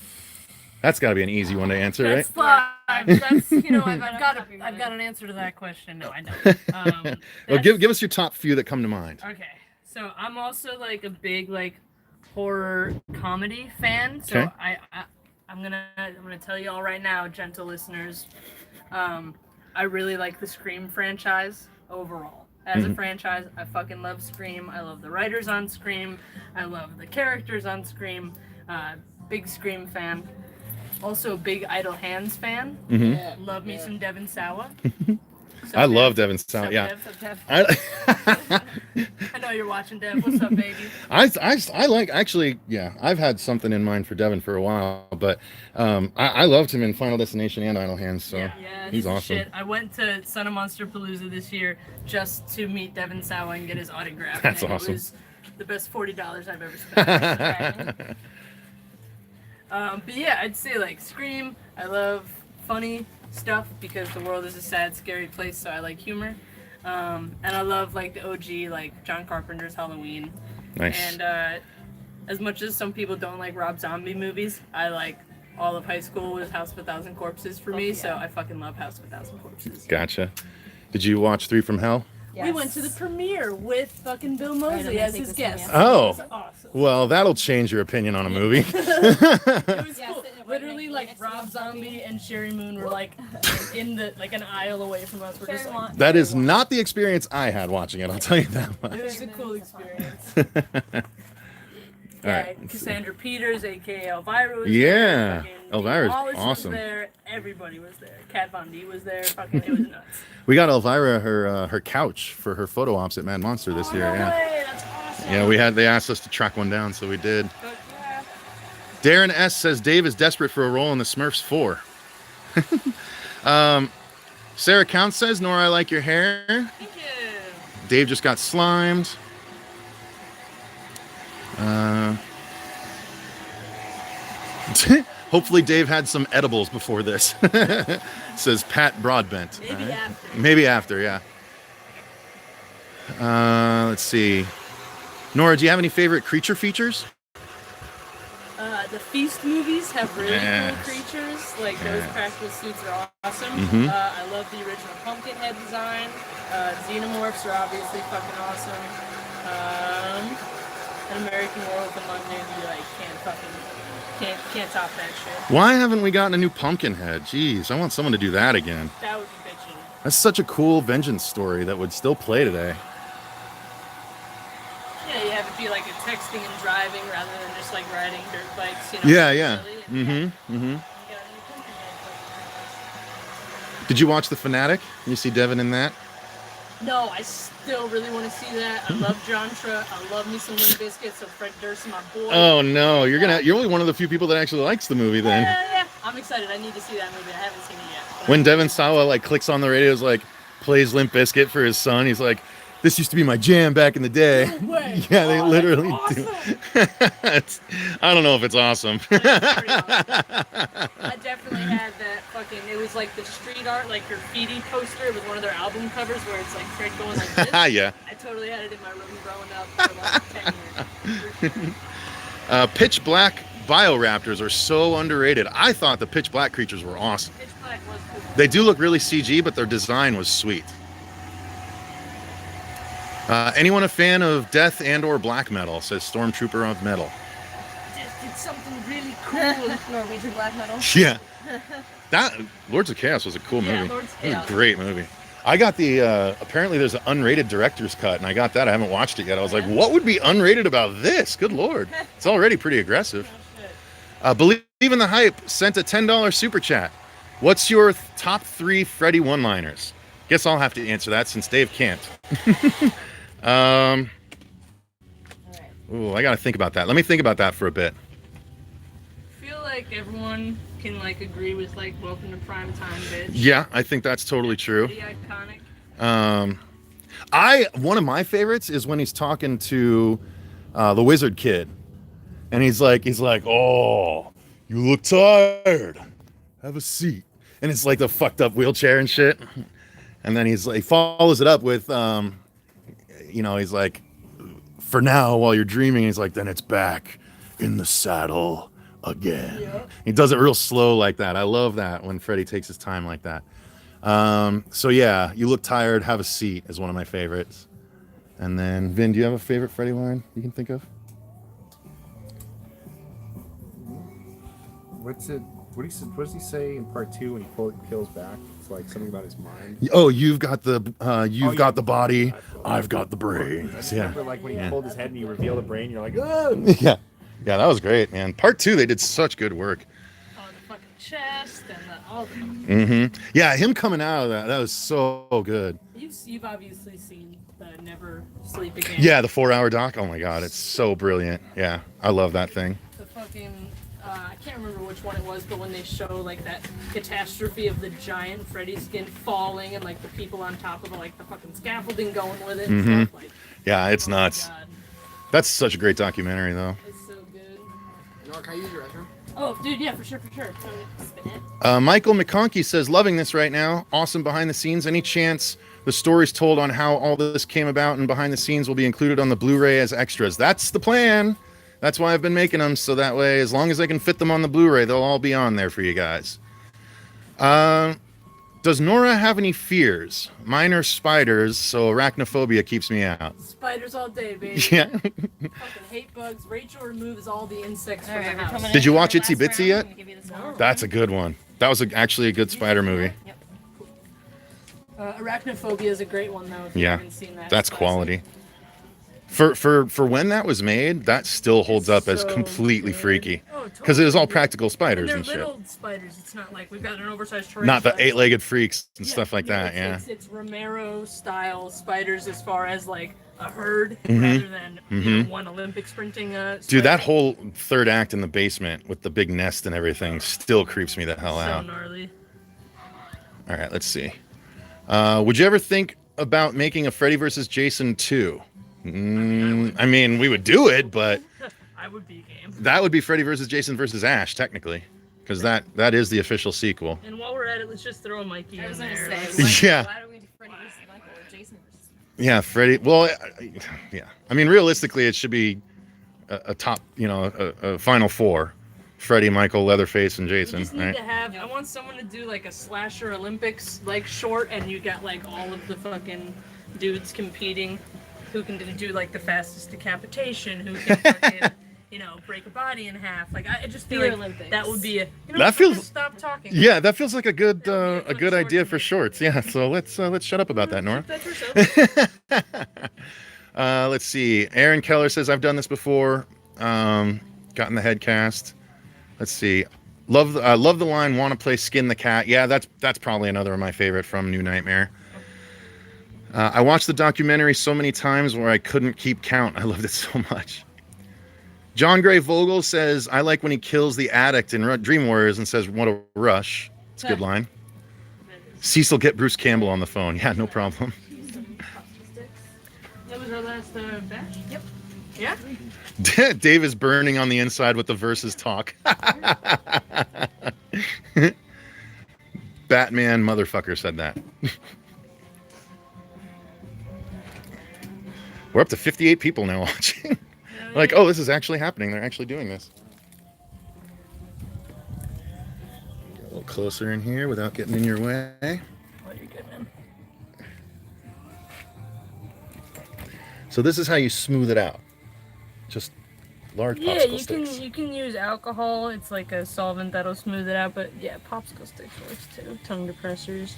That's got to be an easy one to answer, right? That's I've got an answer to that question. No, I don't. Well, give us your top few that come to mind. Okay, so I'm also like a big like horror comedy fan. So Okay. I'm gonna tell you all right now, gentle listeners. I really like the Scream franchise overall. As a franchise, I fucking love Scream. I love the writers on Scream. I love the characters on Scream. Big Scream fan. Also a big Idle Hands fan. Love me some Devon Sawa. I love Devon Sawa. Yeah. I know you're watching, Dev. What's up, baby? I like, actually, yeah, I've had something in mind for Devon for a while, but I loved him in Final Destination and Idle Hands, so yeah, he's awesome. Shit. I went to Son of Monster Palooza this year just to meet Devon Sawa and get his autograph. That's and awesome. It was the best $40 I've ever spent. But yeah, I'd say like Scream. I love funny stuff because the world is a sad, scary place, so I like humor. And I love like the OG, like John Carpenter's Halloween. Nice. And as much as some people don't like Rob Zombie movies, I like all of high school was House of a Thousand Corpses for me, so I fucking love House of a Thousand Corpses. Gotcha. Did you watch 3 from Hell? Yes. We went to the premiere with fucking Bill Moseley as his guest. Oh. It was awesome. Well, that'll change your opinion on a movie. It was cool. Literally, like Rob Zombie and Sherry Moon were like in the like an aisle away from us. We're just like, That is not the experience I had watching it, I'll tell you that much. it was a cool experience. All right. Cassandra Peters, aka Elvira, was Yeah. there. Fucking Elvira's Wallace awesome. Was there. Everybody was there. Kat Von D was there. Fucking, it was nuts. We got Elvira her couch for her photo ops at Mad Monster this year. No Yeah. way, that's awesome. Yeah, they asked us to track one down, so we did. But, yeah. Darren S says Dave is desperate for a role in the Smurfs 4. Sarah Count says, Nora, I like your hair. Thank you. Dave just got slimed. Hopefully Dave had some edibles before this. Says Pat Broadbent. Maybe after. Maybe after, yeah. Let's see. Nora, do you have any favorite creature features? The Feast movies have really Yes. cool creatures. Like those practical suits are awesome. Mhm. I love the original Pumpkinhead design. Xenomorphs are obviously fucking awesome. An American Werewolf in London, you like can't top that shit. Why haven't we gotten a new Pumpkinhead? Jeez, I want someone to do that again. That would be bitchin'. That's such a cool vengeance story that would still play today. Yeah, you have it be like a texting and driving rather than just like riding dirt bikes, you know? Yeah, yeah. Really. Mm-hmm. Mm-hmm. You got a new Pumpkinhead. Did you watch The Fanatic? You see Devin in that? No, I still really want to see that. I love Jantra. I love me some Limp Bizkit, so Fred Durst, my boy. Oh no, you're only one of the few people that actually likes the movie then. Yeah. I'm excited. I need to see that movie. I haven't seen it yet. But When Devin Sawa like clicks on the radio, like plays Limp Bizkit for his son, he's like, "This used to be my jam back in the day." No way. Yeah, they Oh, literally that's do. awesome. I don't know if it's awesome. But it's pretty awesome. I definitely had that fucking. It was like the street art, like graffiti poster. It was one of their album covers where it's like Fred going like this. Yeah. I totally had it in my room growing up for like 10 years. For sure. Pitch Black Bioraptors are so underrated. I thought the Pitch Black creatures were awesome. Pitch Black was cool. They do look really CG, but their design was sweet. Anyone a fan of death and/or black metal? Says Stormtrooper of Metal. Just did something really cool. Norwegian black metal. Yeah, that Lords of Chaos was a cool Yeah, movie. Lords of It was Chaos. a great movie. I got the apparently there's an unrated director's cut, and I got that. I haven't watched it yet. I was like, what would be unrated about this? Good lord, it's already pretty aggressive. Shit. Believe in the Hype sent a $10 super chat. What's your top 3 Freddie One-Liners? Guess I'll have to answer that since Dave can't. Ooh, I gotta think about that. Let me think about that for a bit. I feel like everyone can like agree with like "Welcome to Prime Time, bitch." Yeah, I think that's totally true. Pretty iconic. One of my favorites is when he's talking to the Wizard Kid, and he's like, "Oh, you look tired. Have a seat." And it's like the fucked up wheelchair and shit. And then he follows it up with, he's like, "For now, while you're dreaming," he's like, "Then it's back in the saddle again." Yeah. He does it real slow like that. I love that when Freddie takes his time like that. So yeah, "You look tired, have a seat" is one of my favorites. And then, Vin, do you have a favorite Freddie line you can think of? What does he say in part 2 when he peels back? It's like something about his mind. Oh, you've got the body, I've got the brains. Yeah. Remember, like when he pulled his head and you reveal the brain, you're like, oh. Yeah, that was great, man. Part 2, they did such good work. Oh, the fucking chest and all the. Mm-hmm. Yeah, him coming out of that was so good. You've obviously seen the Never Sleep Again. Yeah, the 4-hour doc. Oh my god, it's so brilliant. Yeah, I love that thing. The fucking. I can't remember which one it was, but when they show like that catastrophe of the giant Freddy skin falling and like the people on top of the fucking scaffolding going with it and stuff, like. Yeah, it's nuts. That's such a great documentary, though. It's so good. Nora, can I use your restroom? Oh, dude, yeah, for sure. Spin it. Michael McConkey says, "Loving this right now. Awesome behind the scenes. Any chance the stories told on how all this came about and behind the scenes will be included on the Blu-ray as extras?" That's the plan. That's why I've been making them, so that way, as long as I can fit them on the Blu-ray, they'll all be on there for you guys. Does Nora have any fears? Mine are spiders, so arachnophobia keeps me out. Spiders all day, baby. Yeah. Fucking hate bugs. Rachel removes all the insects from the house. Did you watch Itsy Bitsy yet? No. That's a good one. That was actually a good spider movie. Yep. Arachnophobia is a great one, though. If you haven't seen that. That's quality. For when that was made, that still holds up as completely freaky. Because it was all practical spiders and shit. They're little spiders. It's not like we've got an oversized tarantula. Not the 8-legged freaks and stuff like that, yeah. It's Romero-style spiders as far as like a herd rather than one Olympic sprinting spider. Dude, that whole third act in the basement with the big nest and everything still creeps me the hell out. So gnarly. All right, let's see. Would you ever think about making a Freddy vs. Jason 2? I mean, we would do it, but I would be game. That would be Freddy vs. Jason vs. Ash, technically, because that is the official sequel. And while we're at it, let's just throw a Mikey in there. Yeah. Why don't we do Freddy versus Michael or Jason versus? Yeah, Freddy. Well, yeah. I mean, realistically, it should be a top, a final 4. Freddy, Michael, Leatherface, and Jason. We just need to have. I want someone to do like a slasher Olympics like short, and you got like all of the fucking dudes competing. Who can do like the fastest decapitation? Who can fucking, break a body in half? Like I just feel like Olympics. That would be a. That feels. Stop talking. Yeah, that feels like a good idea for shorts. Yeah, so let's shut up about that, Nora. Let's see. Aaron Keller says, "I've done this before. Gotten the head cast. Let's see. Love the line. Want to play Skin the Cat? Yeah, that's probably another of my favorite from New Nightmare. I watched the documentary so many times where I couldn't keep count. I loved it so much." John Gray Vogel says, "I like when he kills the addict in Dream Warriors and says, 'What a rush.'" It's a good line. Cecil, get Bruce Campbell on the phone. Yeah, no problem. That was our last batch? Yep. Yeah? Dave is burning on the inside with the verses talk. Batman motherfucker said that. We're up to 58 people now watching. Like, oh, this is actually happening. They're actually doing this. Get a little closer in here without getting in your way. Oh, you're good, man. So this is how you smooth it out. Just large popsicle sticks. You can use alcohol. It's like a solvent that'll smooth it out. But yeah, popsicle sticks works too. Tongue depressors.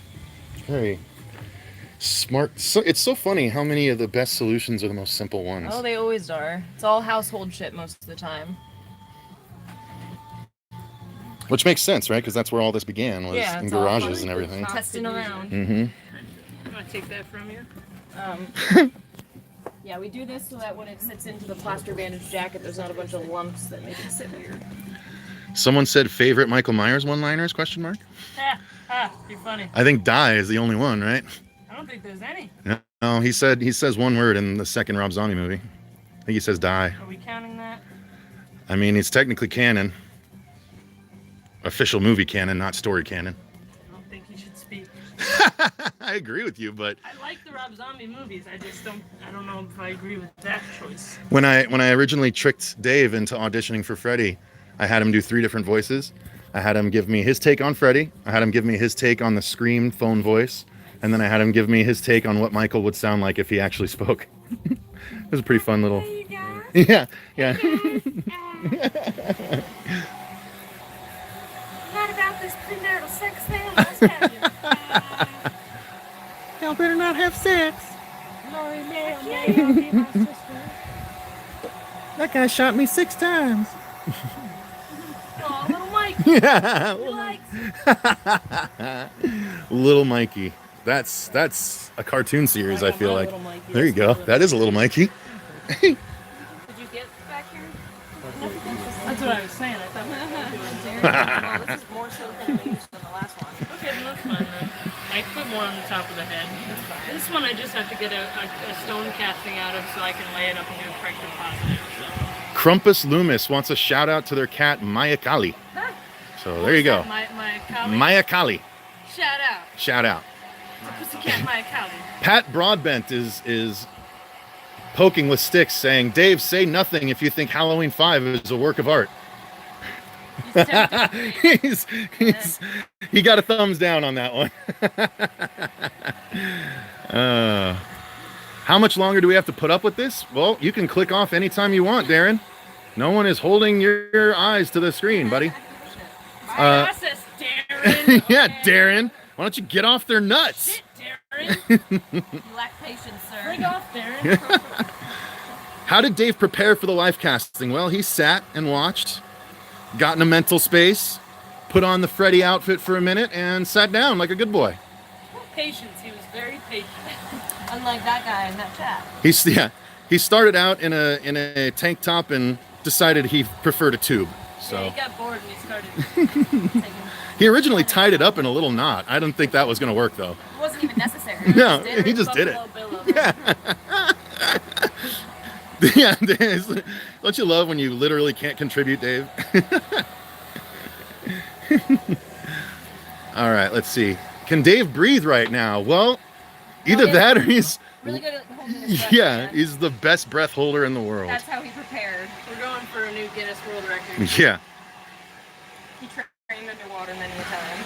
Very smart. So it's so funny how many of the best solutions are the most simple ones. Oh, they always are. It's all household shit most of the time. Which makes sense, right? Because that's where all this began, was Yeah, in it's all garages fun. and everything. Testing around. Mm-hmm. Can I take that from you? Yeah, we do this so that when it sits into the plaster bandage jacket, there's not a bunch of lumps that make it sit weird. Someone said favorite Michael Myers one-liners, question mark? You're funny. I think die is the only one, right? I don't think there's any. No, he says one word in the second Rob Zombie movie. I think he says die. Are we counting that? I mean, it's technically canon. Official movie canon, not story canon. I don't think you should speak. I agree with you, but I like the Rob Zombie movies. I don't know if I agree with that choice. when I originally tricked Dave into auditioning for Freddy, I had him do 3 different voices. I had him give me his take on Freddy. I had him give me his take on the Scream phone voice. And then I had him give me his take on what Michael would sound like if he actually spoke. It was a pretty fun little... Hey, you guys. Yeah, yeah. What about this premarital sex thing? Let's have you. Y'all better not have sex. That guy shot me 6 times. Oh, little Mike. Yeah. He likes. Little Mikey. That's a cartoon series, I feel like. Little Mikey. There you go. That is a little Mikey. Did you get back here? That's what I was saying. I thought we were doing Well, this is more so than we used than the last one. Okay, then that's fine then. I put more on the top of the head. This one I just have to get a stone casting out of so I can lay it up and do a corrective positive. So. Crumpus Loomis wants a shout out to their cat Maya Kali. So there you go. My colleague. Maya Kali. Shout out. Shout out. To Pussycat Maya Kali. Pat Broadbent is poking with sticks, saying, "Dave, say nothing if you think Halloween 5 is a work of art." He got a thumbs down on that one. How much longer do we have to put up with this? Well, you can click off anytime you want, Darren. No one is holding your eyes to the screen, buddy. Process, Darren. Yeah, Darren. Why don't you get off their nuts? Shit, Darren. You lack patience, sir. Bring off, Darren. How did Dave prepare for the life casting? Well, he sat and watched, got in a mental space, put on the Freddy outfit for a minute, and sat down like a good boy. Patience. He was very patient. Unlike that guy in that chat. He started out in a tank top and decided he preferred a tube. So Yeah, he got bored and he started taking. he originally tied it up in a little knot. I didn't think that was going to work though. It wasn't even necessary. No, he just did it. Buffalo Bill Yeah, don't you love when you literally can't contribute, Dave? All right, let's see. Can Dave breathe right now? Well, either that or he's Really good at holding his breath. yeah, man. he's the best breath holder in the world. That's how he prepared. We're going for a new Guinness World Record. Yeah, He trained underwater many a time.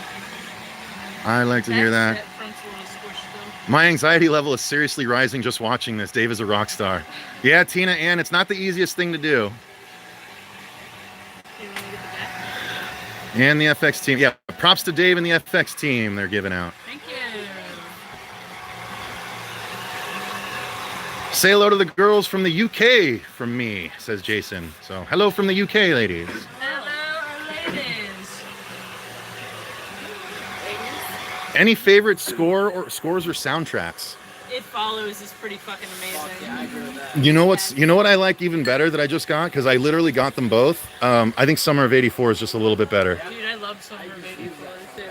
I like to hear that. Front's a little squished though. My anxiety level is seriously rising just watching this. Dave is a rock star. Yeah, Tina Ann, it's not the easiest thing to do. You want to get the back? And the FX team. Yeah, props to Dave and the FX team they're giving out. Thank you. Say hello to the girls from the UK from me, says Jason. So hello from the UK, ladies. Hello, ladies. Any favorite scores or soundtracks? It Follows is pretty fucking amazing. Yeah, I agree with that. You know what I like even better that I just got, because I literally got them both. I think Summer of '84 is just a little bit better. Dude, I love Summer of '84 too.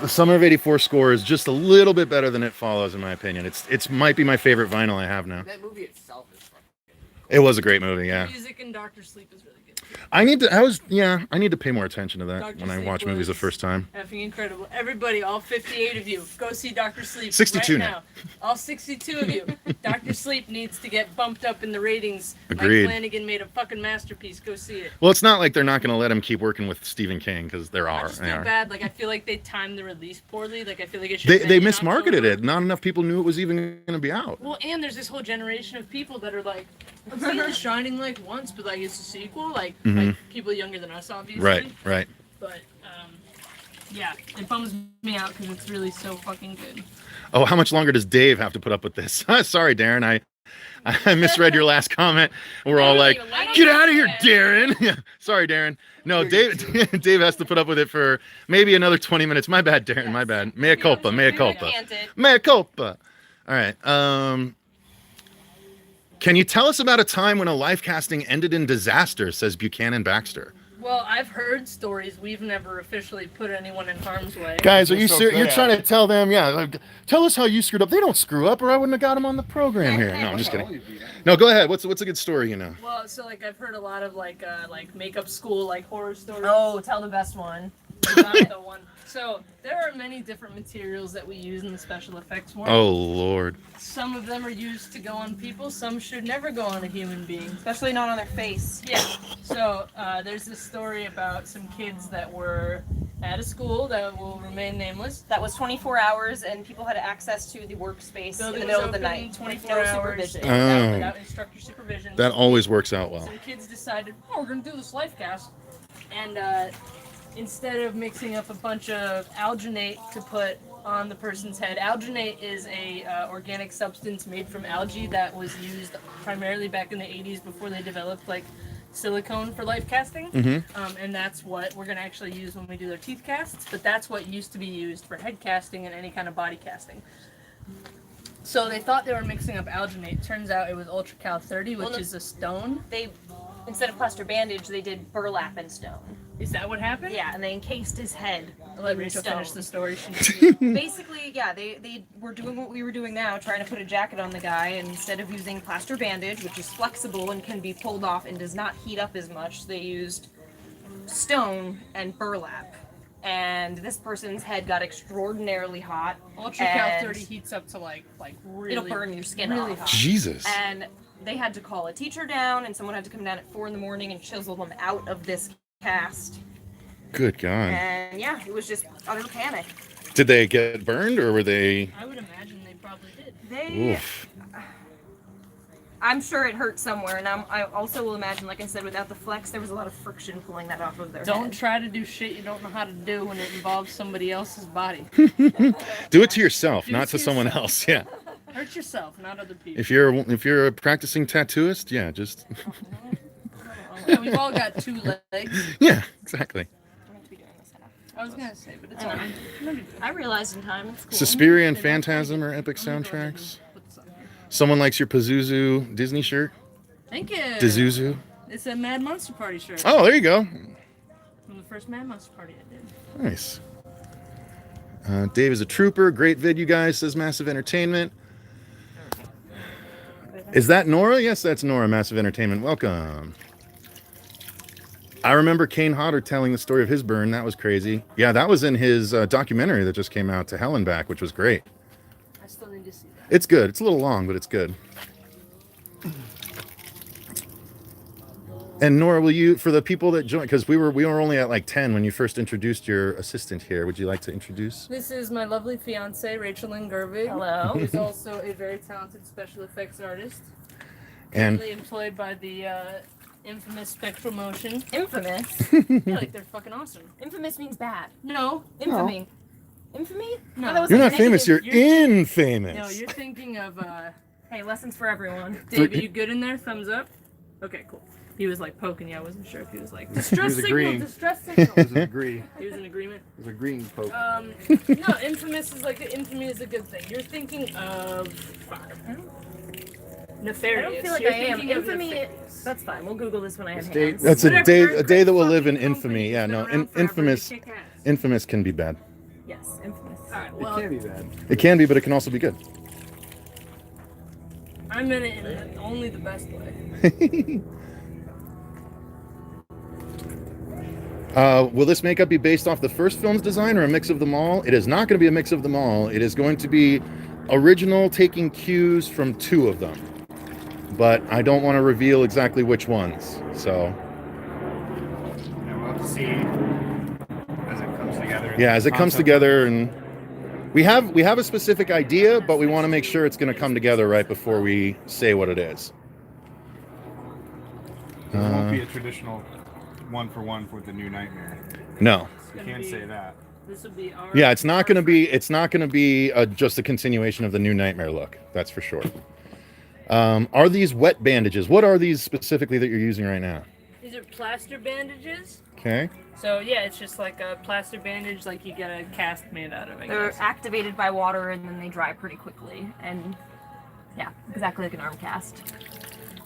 The Summer of '84 score is just a little bit better than It Follows, in my opinion. It's might be my favorite vinyl I have now. That movie itself is fucking. It was a great movie, yeah. Music in Doctor Sleep is really good too. I need to pay more attention to that Dr. when I Sleep watch movies the was first time. Effing incredible. Everybody, all 58 of you, go see Dr. Sleep 62 right now. now. All 62 of you. Dr. Sleep needs to get bumped up in the ratings. Agreed. Mike Flanagan made a fucking masterpiece. Go see it. Well, it's not like they're not going to let him keep working with Stephen King, because there I are. just They feel are. bad. Like, I feel like they timed the release poorly. Like, I feel like it should They mismarketed it. Not enough people knew it was even going to be out. Well, and there's this whole generation of people that are like, I've seen The Shining like once, but like it's a sequel. Like people younger than us, obviously. Right. But yeah, it bums me out because it's really so fucking good. Oh, how much longer does Dave have to put up with this? Sorry, Darren. I misread your last comment. We're all like, get out of here, Darren. Yeah. Sorry, Darren. No, Dave Dave has to put up with it for maybe another 20 minutes. My bad, Darren. Yes. My bad. Mea culpa. Mea culpa. Recanted. Mea culpa. All right. Can you tell us about a time when a life casting ended in disaster, says Buchanan Baxter? Well, I've heard stories. We've never officially put anyone in harm's way. Guys, are You're you so serious? good You're at trying it. to tell them, yeah, like, tell us how you screwed up. They don't screw up, or I wouldn't have got them on the program here. No, I'm just kidding. No, go ahead. What's a good story, you know? Well, so like I've heard a lot of like makeup school like horror stories. Oh, tell the best one. Not the one. So there are many different materials that we use in the special effects world. Oh, Lord. Some of them are used to go on people. Some should never go on a human being. Especially not on their face. Yeah. So there's this story about some kids that were at a school that will remain nameless. That was 24 hours, and people had access to the workspace in the Building middle was of the open night. 24 no hours. supervision. Oh. Without instructor supervision. That always works out well. Some kids decided, oh, we're gonna do this life cast, and instead of mixing up a bunch of alginate to put on the person's head, alginate is a organic substance made from algae that was used primarily back in the 80s before they developed like silicone for life casting, and that's what we're gonna actually use when we do their teeth casts. But that's what used to be used for head casting and any kind of body casting. So they thought they were mixing up alginate. Turns out it was Ultracal 30, which is a stone. They, instead of plaster bandage, they did burlap and stone. Is that what happened? Yeah, and they encased his head. I'll let in Rachel stone. finish the story. Basically, yeah, they were doing what we were doing now, trying to put a jacket on the guy, and instead of using plaster bandage, which is flexible and can be pulled off and does not heat up as much, they used stone and burlap. And this person's head got extraordinarily hot. Ultracal and 30 heats up to like really. It'll burn your skin really off. hot. Jesus. And they had to call a teacher down, and someone had to come down at 4 in the morning and chisel them out of this cast. Good God. And yeah, it was just utter panic. Did they get burned, or were they... I would imagine they probably did. They, Oof. I'm sure it hurt somewhere, and I also will imagine, like I said, without the flex, there was a lot of friction pulling that off of their Don't head. try to do shit you don't know how to do when it involves somebody else's body. Do it to yourself, Do not it to to someone yourself. else. Yeah. Hurt yourself, not other people. If you're a practicing tattooist, yeah, just... Yeah, we've all got 2 legs. Yeah, exactly. I'm meant to be doing this half. I was gonna say, but it's I fine. know. I realized in time. It's cool. Suspiria and Phantasm are epic soundtracks. Someone likes your Pazuzu Disney shirt. Thank you. Pazuzu. It's a Mad Monster Party shirt. Oh, there you go. From the first Mad Monster Party I did. Nice. Dave is a trooper. Great vid, you guys, says Massive Entertainment. Is that Nora? Yes, that's Nora, Massive Entertainment. Welcome. I remember Kane Hodder telling the story of his burn. That was crazy. Yeah, that was in his documentary that just came out, To Hell and Back, which was great. I still need to see that. It's good. It's a little long, but it's good. And Nora, will you, for the people that joined, because we were only at like 10 when you first introduced your assistant here, would you like to introduce? This is my lovely fiance, Rachel Lynn Gervig. Hello. Who's also a very talented special effects artist. And Currently employed by the infamous Spectral Motion. Infamous. Yeah, like they're fucking awesome. Infamous means bad. No, Infamy. Infamy? No. Oh, that was you're like not famous, you're You're- infamous. no, you're thinking of Hey, lessons for everyone. Dave, are you good in there? Thumbs up. Okay, cool. He was like poking you. I wasn't sure if he was like distress was signal, agreeing. distress signal. This is agree. He was in agreement. There's a green poke. No, infamous is like infamy is a good thing. You're thinking of nefarious. I don't feel like You're I am. thinking of Infamy. nefarious. That's fine. We'll Google this when I have State- hands. That's Whatever, a day that will fucking live in companies infamy. Yeah, been no, around forever, infamous. they kick ass. Infamous can be bad. Yes, infamous. All right, It well, can't be bad. It can be, but it can also be good. I meant it in only the best way. Will this makeup be based off the first film's design or a mix of them all? It is not going to be a mix of them all. It is going to be original, taking cues from 2 of them. But I don't want to reveal exactly which ones. So, Yeah, we'll have to see as it comes together. yeah, as it comes Concept. together, and we have a specific idea, but we want to make sure it's going to come together right before we say what it is. It won't be a traditional 1-for-1 with the New Nightmare. No. You can't say that. This would be our. Yeah, it's not going to be just a continuation of the New Nightmare look. That's for sure. Are these wet bandages? What are these specifically that you're using right now? These are plaster bandages. Okay. So yeah, it's just like a plaster bandage, like you get a cast made out of. I They're guess. activated by water and then they dry pretty quickly. And yeah, exactly like an arm cast.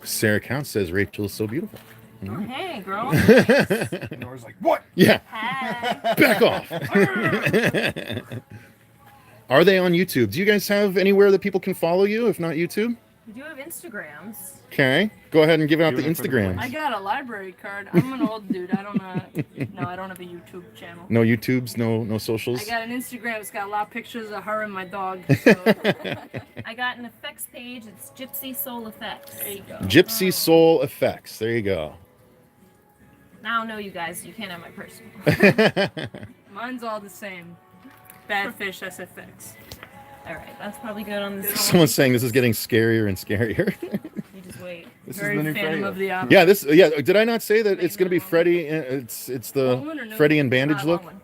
Sarah Count says Rachel is so beautiful. Oh, hey, girl. Nora's like, what? Yeah. Hey. Back off. Are they on YouTube? Do you guys have anywhere that people can follow you, if not YouTube? We do have Instagrams. Okay. Go ahead and give out the Doing it for the Instagrams. I got a library card. I'm an old dude. I don't no, I don't have a YouTube channel. No YouTubes, no socials. I got an Instagram. It's got a lot of pictures of her and my dog. So. I got an effects page. It's Gypsy Soul Effects. There you go. Gypsy Soul Effects. There you go. I don't know you guys. You can't have my personal. Mine's all the same. Bad fish SFX. All right, that's probably good on this one. Someone's saying this is getting scarier and scarier. You just wait. This Very is the new Phantom Freddy. of the Opera. Yeah, did I not say that it's going to be Freddy? It's the Long one or no? Freddy and bandage Long look. one,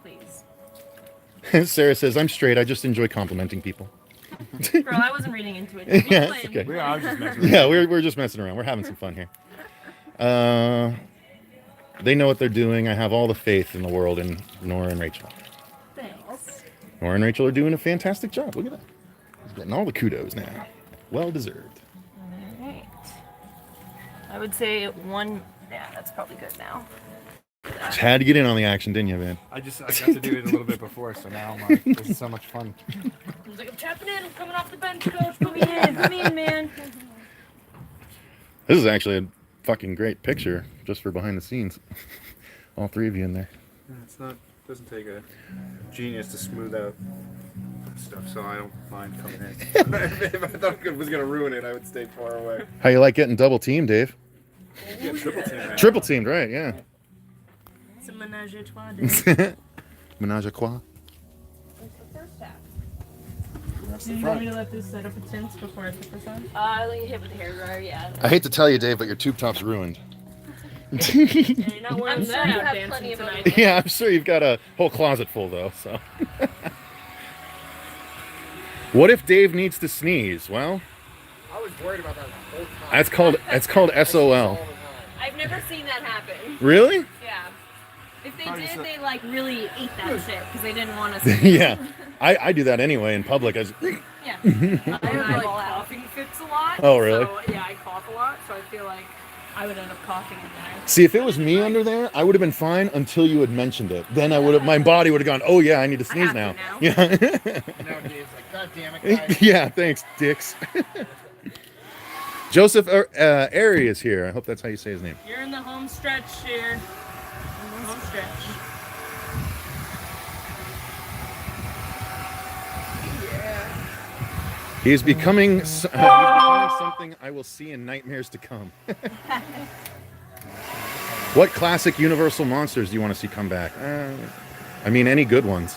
please. Sarah says I'm straight. I just enjoy complimenting people. Girl, I wasn't reading into it. Yeah, it's okay. I was just messing with Yeah, we're just messing around. We're having some fun here. They know what they're doing. I have all the faith in the world in Nora and Rachel. Thanks. Nora and Rachel are doing a fantastic job. Look at that. He's getting all the kudos now. Well deserved. All right. I would say one. Yeah, that's probably good now. Just had to get in on the action, didn't you, man? I got to do it a little bit before, so now I'm like, this is so much fun. I was like, I'm tapping in. I'm coming off the bench, coach. Put me in, man. This is actually a fucking great picture just for behind the scenes. All three of you in there. It's not. Doesn't take a genius to smooth out stuff, so I don't mind coming in. If I thought it was gonna ruin it, I would stay far away. How you like getting double teamed, Dave? Yeah, triple team. Man. Triple teamed, right? Yeah. It's a menage a trois. Dude. Menage a trois. Do you want me to let this set up a tints before I put this on? Let you hit with the hairdryer, yeah. I hate to tell you, Dave, but your tube top's ruined. Yeah, you're not wearing I'm sure that you out have dancing plenty of tonight. money. Yeah, I'm sure you've got a whole closet full though. So, what if Dave needs to sneeze? Well, I was worried about that the whole time. that's called SOL. I've never seen that happen. Really? Yeah. If they Probably did, so- they like really ate that shit because they didn't want us to. Yeah. I do that anyway in public. I just, Yeah. I have like coughing fits a lot. Oh, really? So, yeah, I cough a lot, so I feel like I would end up coughing in there. see, if it was me under there, I would have been fine until you had mentioned it. Then I would have, my body would have gone, oh yeah, I need to sneeze have now. to now. Yeah. Now Dave's like, God damn it, guys. Yeah, thanks, dicks. Joseph Airy is here. I hope that's how you say his name. You're in the home stretch here. Home stretch. He's becoming something I will see in nightmares to come. What classic Universal monsters do you want to see come back? I mean, any good ones.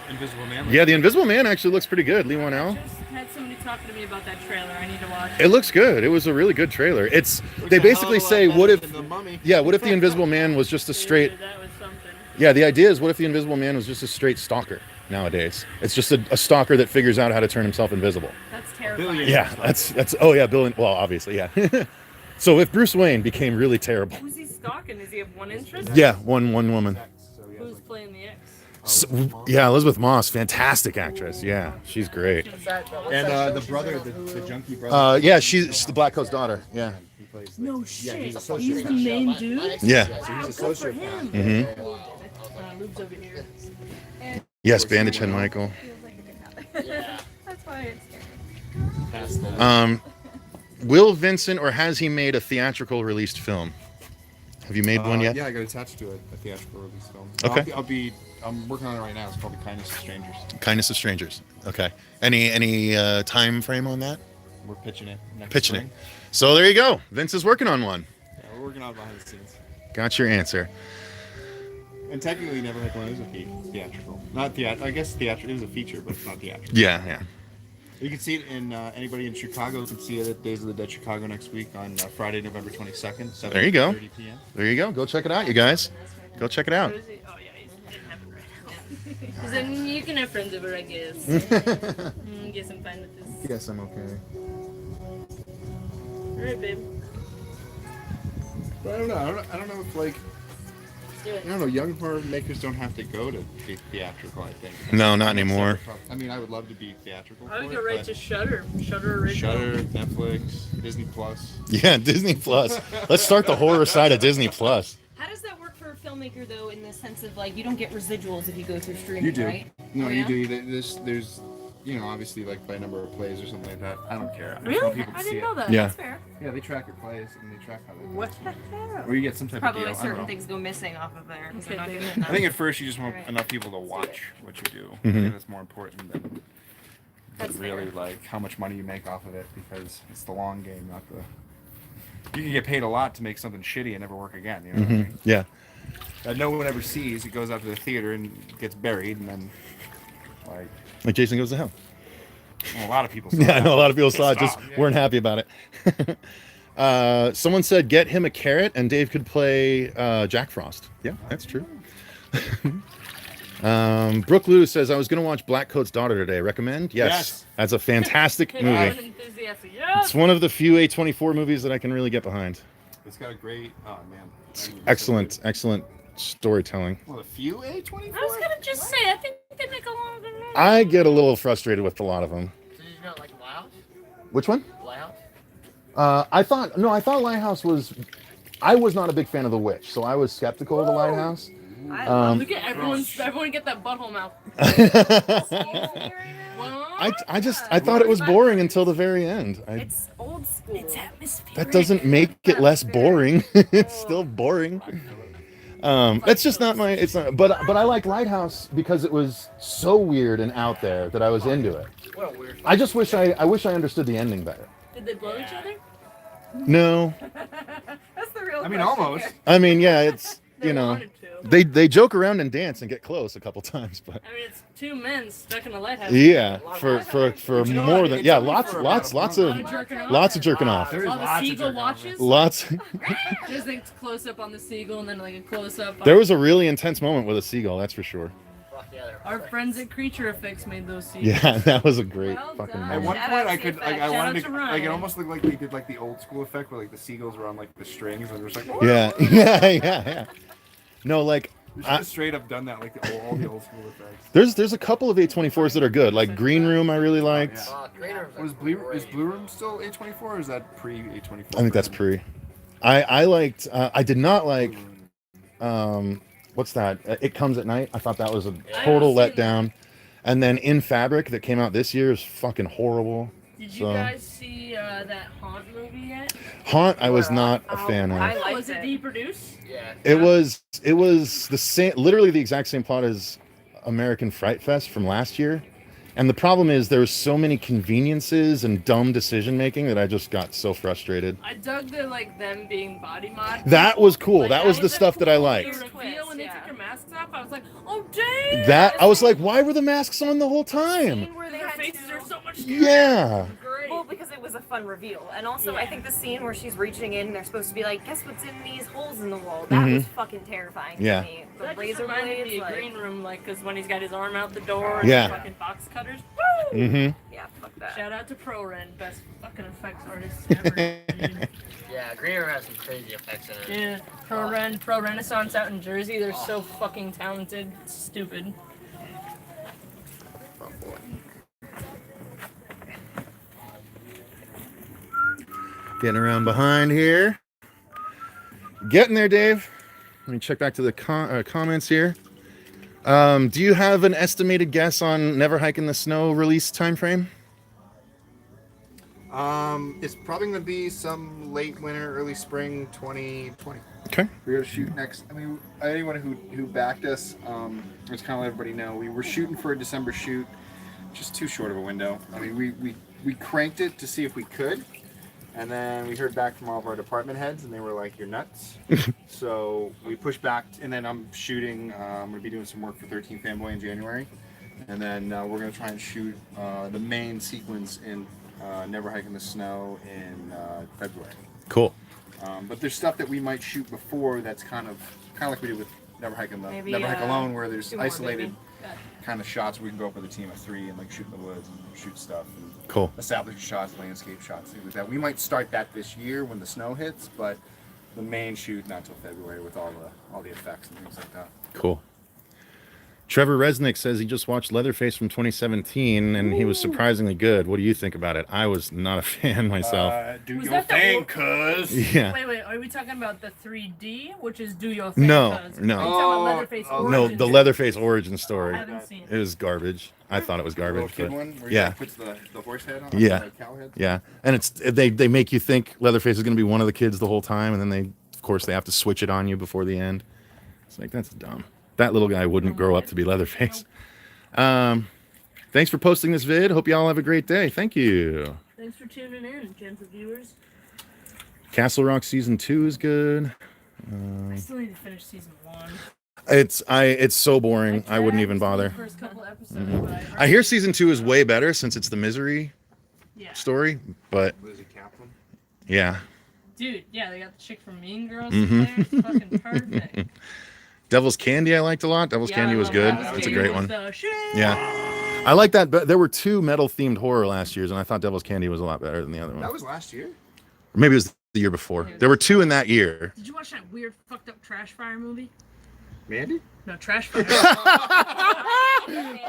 Invisible Man. Yeah, the Invisible Man actually looks pretty good. Lee Wanell. Just had somebody talking to me about that trailer. I need to watch It looks good. It was a really good trailer. It's they basically say, what if? Yeah, what if the Invisible Man was just a straight? That was something. Yeah, the idea is, what if the Invisible Man was just a straight stalker nowadays? It's just a stalker that figures out how to turn himself invisible. That's terrifying. Yeah, that's oh yeah, Bill. Well, obviously, yeah. So if Bruce Wayne became really terrible, Who's he stalking? Does he have one interest? yeah, one woman. Who's playing the ex? Yeah, Elizabeth Moss, fantastic actress. Yeah, she's great. And the brother, the junkie brother. Yeah, she's the Black Coat's daughter. Yeah. He plays No he's shit. a He's sociopath. the main dude? Yeah. So he's a Good for sociopath. him. Mm-hmm. Luke's over here. Yes, Bandage Head Michael. That's why it's scary. Will Vincent or has he made a theatrical released film? Have you made one yet? Yeah, I got attached to a theatrical release film. Okay. I'm working on it right now. It's called The Kindness of Strangers. Kindness of Strangers. Okay. Any time frame on that? We're pitching it next Pitching spring. it. So there you go. Vince is working on one. Yeah, we're working on it behind the scenes. Got your answer. And technically, Never Heck One is a theatrical. Not theatrical. I guess theatrical is a feature, but it's not theatrical. Yeah, yeah. You can see it in anybody in Chicago can see it at Days of the Dead Chicago next week on Friday, November 22nd. There you go. 7:30 p.m. There you go. Go check it out, you guys. Go check it out. Who is he? Oh, yeah, he's didn't have it right now. He's like, you can have friends over, I guess. Guess I'm fine with this. Yes, I'm okay. All right, babe. But I don't know. I don't know if like. Let's do it. I don't know. Young horror makers don't have to go to be theatrical. I think. No, not anymore. I mean, I would love to be theatrical. I would for go it, right but to Shudder. Shudder original. Shudder, Netflix, Disney Plus. Yeah, Disney Plus. Let's start the horror side of Disney Plus. How does that work for a filmmaker though, in the sense of like you don't get residuals if you go through streaming, You do. right? No, Oh, you yeah? do. There's, you know, obviously like by number of plays or something like that. I don't care. I just want Really? people to I see didn't it. know that. Yeah. That's fair. Yeah, they track your plays and they track how they. What the hell? Or you get some type Probably of deal. I don't certain know. things go missing off of there. 'Cause they're not Okay, getting babe. I think at first you just want Right. enough people to watch what you do. Mhm. I think that's more important than That's really fair. like how much money you make off of it, because it's the long game, not the. You can get paid a lot to make something shitty and never work again. You know what I mean? Yeah. That no one ever sees. It goes out to the theater and gets buried, and then like Like Jason Goes to Hell. well, a lot of people. Saw Yeah, I that. know a lot of people saw it, Pissed just off, yeah. weren't happy about it. Someone said get him a carrot and Dave could play Jack Frost. Yeah, that's true. Brooke Lou says I was going to watch Black Coat's Daughter today. Recommend? Yes. Yes. That's a fantastic Hey, movie. I'm enthusiastic. Yes. It's one of the few A24 movies that I can really get behind. It's got a great. Oh man. It's excellent, excellent storytelling. Well, a few A24. I was gonna just say, I think they make a lot of good movies. I get a little frustrated with a lot of them. So you not like Lighthouse? Which one? Lighthouse? I thought Lighthouse was. I was not a big fan of The Witch, so I was skeptical of the Lighthouse. Look at everyone get that butthole mouth. I thought it was boring until the very end. It's old school. It's atmospheric. That doesn't make it less boring. It's still boring. It's just not my. It's not. But I like Lighthouse because it was so weird and out there that I was into it. What a weird. I just wish I wish I understood the ending better. Did they blow each other? No, That's the real. I mean, question almost. here. I mean, yeah, it's They you know wanted to. they joke around and dance and get close a couple times, but I mean, it's two men stuck in a lighthouse. yeah, for It's more only- than it's yeah, only lots for lots about lots a of Lot of jerking off. lots of jerking off. There is All the lots of seagull jerking off. watches. Lots. Just like close up on the seagull and then like a close up. There was a really intense moment with a seagull, that's for sure. Fuck yeah, they're Our perfect. friends at Creature Effects made those seagulls. Yeah, that was a great Well fucking done. At moment. one Shout point, out I to could, the like, I effect. wanted Shout to, out to like, it Ryan. almost looked like they did like the old school effect where like the seagulls were on like the strings and it was like, Yeah, yeah. No, like we should have straight up done that, like all the old school effects. there's a couple of A24s that are good. Like Green Room, I really liked. Yeah. Creator Was Blue Room still A24 or is that pre A24? I think that's pre. I liked. I did not like. What's that? It Comes at Night. I thought that was a total haven't seen letdown. And then In Fabric that came out this year is fucking horrible. Did you So- guys see that Haunt movie yet? Haunt, I was not a fan I of. liked Was it it. de-produced? Yeah. It was the same, literally the exact same plot as American Fright Fest from last year. And the problem is there was so many conveniences and dumb decision making that I just got so frustrated. I dug the like them being body mod. That was cool. Like, that was the a stuff that I cool liked. reveal when they Twist, took yeah. their masks off. I was like, oh dang! That I was like, why were the masks on the whole time? Scene where they Their had faces to- are so much. Yeah. Great. Well, because it was a fun reveal, and also I Yeah. think the scene where she's reaching in, they're supposed to be like, "Guess what's in these holes in the wall?" That was fucking terrifying Yeah. to me. The That just razor reminded blades, me of like, Green Room, like, because when he's got his arm out the door and Yeah. the fucking box cutters. Woo! Mm-hmm. yeah, fuck that. Shout out to ProRen, best fucking effects artists ever. dude. Yeah, Creator has some crazy effects in it. Yeah, Pro Renaissance out in Jersey, they're so fucking talented. It's stupid. Getting around behind here. Getting there, Dave. Let me check back to the comments here. Do you have an estimated guess on Never Hike in the Snow release time frame? It's probably going to be some late winter, early spring 2020. Okay. We're going to shoot next. I mean, anyone who backed us, let's kind of let everybody know, we were shooting for a December shoot, just too short of a window. I mean, we cranked it to see if we could, and then we heard back from all of our department heads, and they were like, "You're nuts." So we pushed back, and then I'm shooting. I'm going to be doing some work for 13 Fanboy in January, and then we're going to try and shoot the main sequence in Never Hike in the Snow in February. Cool. But there's stuff that we might shoot before that's kind of like we did with Never Hike Maybe, Alone, where there's do more, isolated baby. kind of shots we can go up with a team of 3 and like shoot in the woods and shoot stuff. And Cool. establish shots, landscape shots, things like that. We might start that this year when the snow hits, but the main shoot not till February with all the effects and things like that. Cool. Trevor Resnick says he just watched Leatherface from 2017 and he was surprisingly good. What do you think about it? I was not a fan myself. Do Was your that the thing, one- cuz. Yeah. Wait, are we talking about the 3D, which is Do Your Thing? No, Cuz? no. Are you talking about Leatherface No, Origins? the Leatherface origin I story. haven't seen It was garbage. I thought it was The little garbage. kid But one where yeah. he puts the horse head on. Yeah. The cow head. yeah, and it's they make you think Leatherface is going to be one of the kids the whole time, and then of course they have to switch it on you before the end. It's like, that's dumb. That little guy wouldn't grow up to be Leatherface. Thanks for posting this vid. Hope y'all have a great day. Thank you. Thanks for tuning in, gentle viewers. Castle Rock season 2 is good. I still need to finish season 1. It's so boring. I wouldn't even bother. First couple episodes, but I hear season 2 is way better since it's the Misery yeah. story, but Lizzie Kaplan. yeah. Dude, yeah, they got the chick from Mean Girls Mhm. in there. It's fucking perfect. Devil's Candy I liked a lot. Devil's Yeah, Candy I was love good. that. It's a It great was one. the shit. Yeah. I like that, but there were 2 metal themed horror last year's, and I thought Devil's Candy was a lot better than the other one. That was last year. Or maybe it was the year before. There were 2 in that year. Did you watch that weird fucked up Trash Fire movie? Mandy? No, Trash Fire.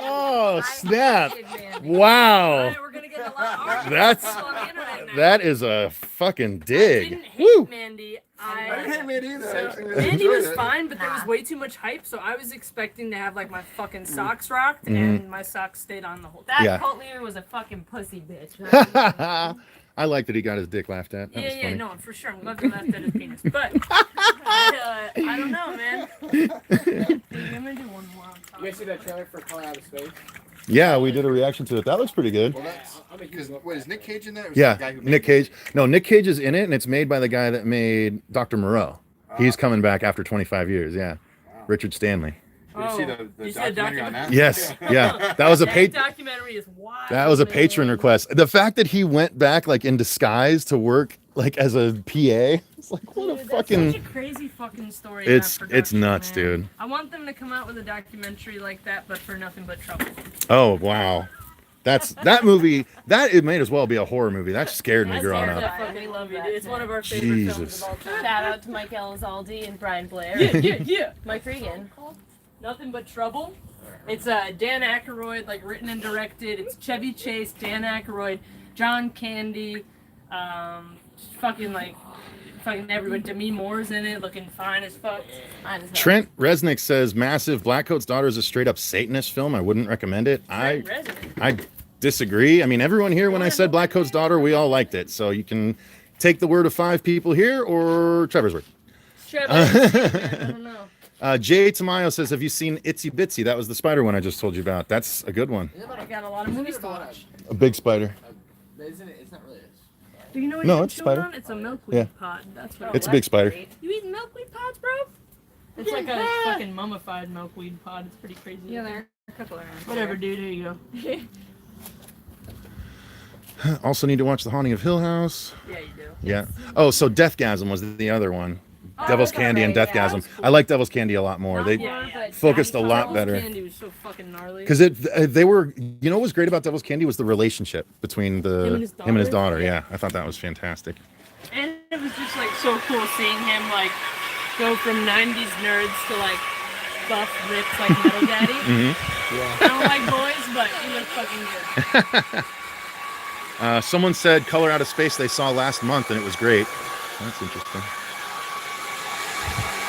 Oh, snap. Wow. Alright, we're gonna get a lot of arguments That's on the internet now. that is a fucking I dig. didn't hate Woo. Mandy. I didn't hate Mandy either. So, Actually, I Mandy enjoyed was it. fine, but there was way too much hype, so I was expecting to have like my fucking socks rocked, Mm-hmm. and my socks stayed on the whole time. That Yeah. cult leader was a fucking pussy bitch. I like that he got his dick laughed at. That was Yeah, funny. no, for sure. I'm glad they laughed at his penis. But, I don't know, man. Dude, I'm gonna do one more. You guys see that trailer for Calling Out of Space? Yeah, we did a reaction to it. That looks pretty good. Well, that's I'm a huge because what is Nick Cage in that? Or is Yeah, that the guy who made Nick it? Cage. No, Nick Cage is in it, and it's made by the guy that made Dr. Moreau. He's coming back after 25 years. Yeah, Richard Stanley. Did you see Oh, the you said documentary on that? Yes, yeah, that was a That documentary is wild. that was a man. patron request. The fact that he went back like in disguise to work like as a PA, it's like what a Dude, fucking. That's such a crazy fucking story. It's- that it's production, nuts, man. dude. I want them to come out with a documentary like that, but for nothing but trouble. Oh wow, that movie. That it may as well be a horror movie. That scared me That's growing our up. fucking love that, it. It's one of our favorite Jesus. films of all time. Shout out to Mike Elizalde and Brian Blair. Yeah. Mike Regan. Nothing but trouble. It's Dan Aykroyd, like written and directed. It's Chevy Chase, Dan Aykroyd, John Candy, fucking everyone. Demi Moore's in it, looking fine as fuck. Mine is not. Trent Resnick says massive Blackcoat's Daughter is a straight up Satanist film. I wouldn't recommend it. I disagree. I mean, everyone here, when I said Blackcoat's Daughter, we all liked it. So you can take the word of 5 people here or Trevor's word. I don't know. Jay Tamayo says, have you seen Itsy Bitsy? That was the spider one I just told you about. That's a good one. I got a lot of movies to watch. A big spider. Isn't it? It's not really. Do you know what No, you're it's a chewing spider. on? It's a milkweed Yeah. pod. That's what It's a big spider. You eat milkweed pods, bro? It's like a fucking mummified milkweed pod. It's pretty crazy. Yeah, there are a couple around. Whatever, dude. Here you go. Also need to watch The Haunting of Hill House. Yeah, you do. Yeah. Oh, so Deathgasm was the other one. Devil's Candy and okay, yeah. Deathgasm. I like Devil's Candy a lot more. They Yeah. focused a lot Devil's better. Candy was so fucking gnarly. Because they were, you know, what was great about Devil's Candy was the relationship between Him and his daughter. daughter? Yeah, I thought that was fantastic. And it was just like so cool seeing him like go from 90s nerds to like buff ripped like Metal Daddy. I don't like boys, but he looked fucking good. Someone said Color Out of Space they saw last month and it was great. That's interesting.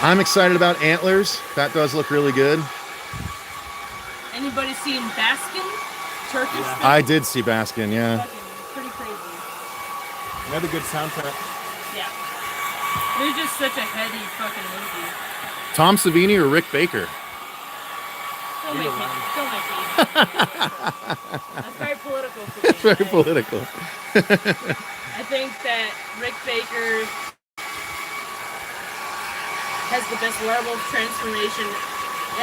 I'm excited about Antlers. That does look really good. Anybody seen Baskin? Turkish? I did see Baskin, yeah. Fucking pretty crazy. Another good soundtrack. Yeah. It was just such a heady fucking movie. Tom Savini or Rick Baker? Don't make me. Don't make me. That's very political for me. Very political. I think that Rick Baker has the best werewolf transformation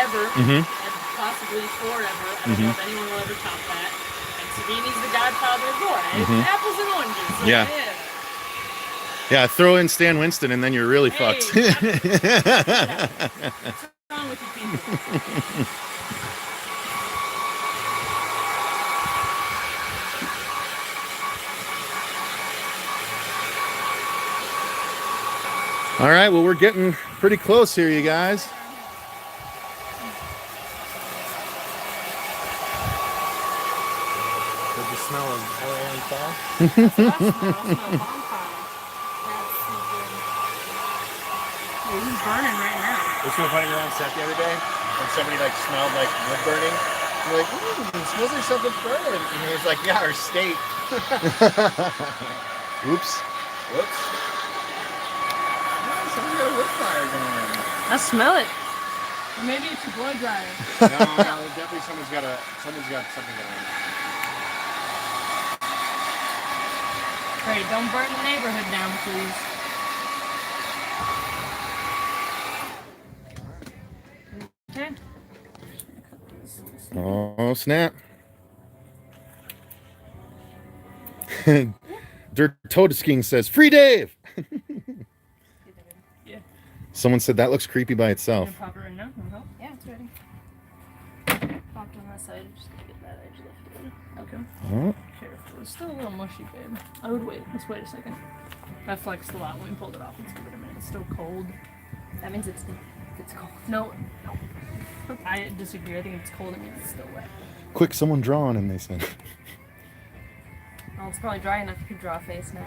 ever, and possibly forever. I don't know if anyone will ever top that. And Savini's the godfather of horror. It's apples and oranges. So Yeah. Yeah, throw in Stan Winston and then you're really Hey, fucked. What's wrong with you people? All right, well, we're getting pretty close here, you guys. Did you smell of oil and fire? He's burning right now. It was so funny, we were on set the other day, and somebody like smelled like wood burning. We're like, it smells like something's burning. And he was like, yeah, our state. Oops. Whoops. Somebody's got a wood fire going on. I smell it. Or maybe it's a blow dryer. No, definitely someone's got something going on. Hey, don't burn the neighborhood down, please. Okay. Oh, snap. Dirt Toad Skiing says, "Free Dave!" Yeah. Someone said that looks creepy by itself. Pop it right now. Yeah, it's ready. Popped on that side. Just gonna get that edge lifted. Okay. Oh, Careful. It's still a little mushy, babe. I would wait. Let's wait a second. That flexed a lot when we pulled it off. Let's give it a minute. It's still cold. That means it's cold. No. I disagree. I think if it's cold, it means it's still wet. quick, someone draw on him, they said. Well, it's probably dry enough you can draw a face now.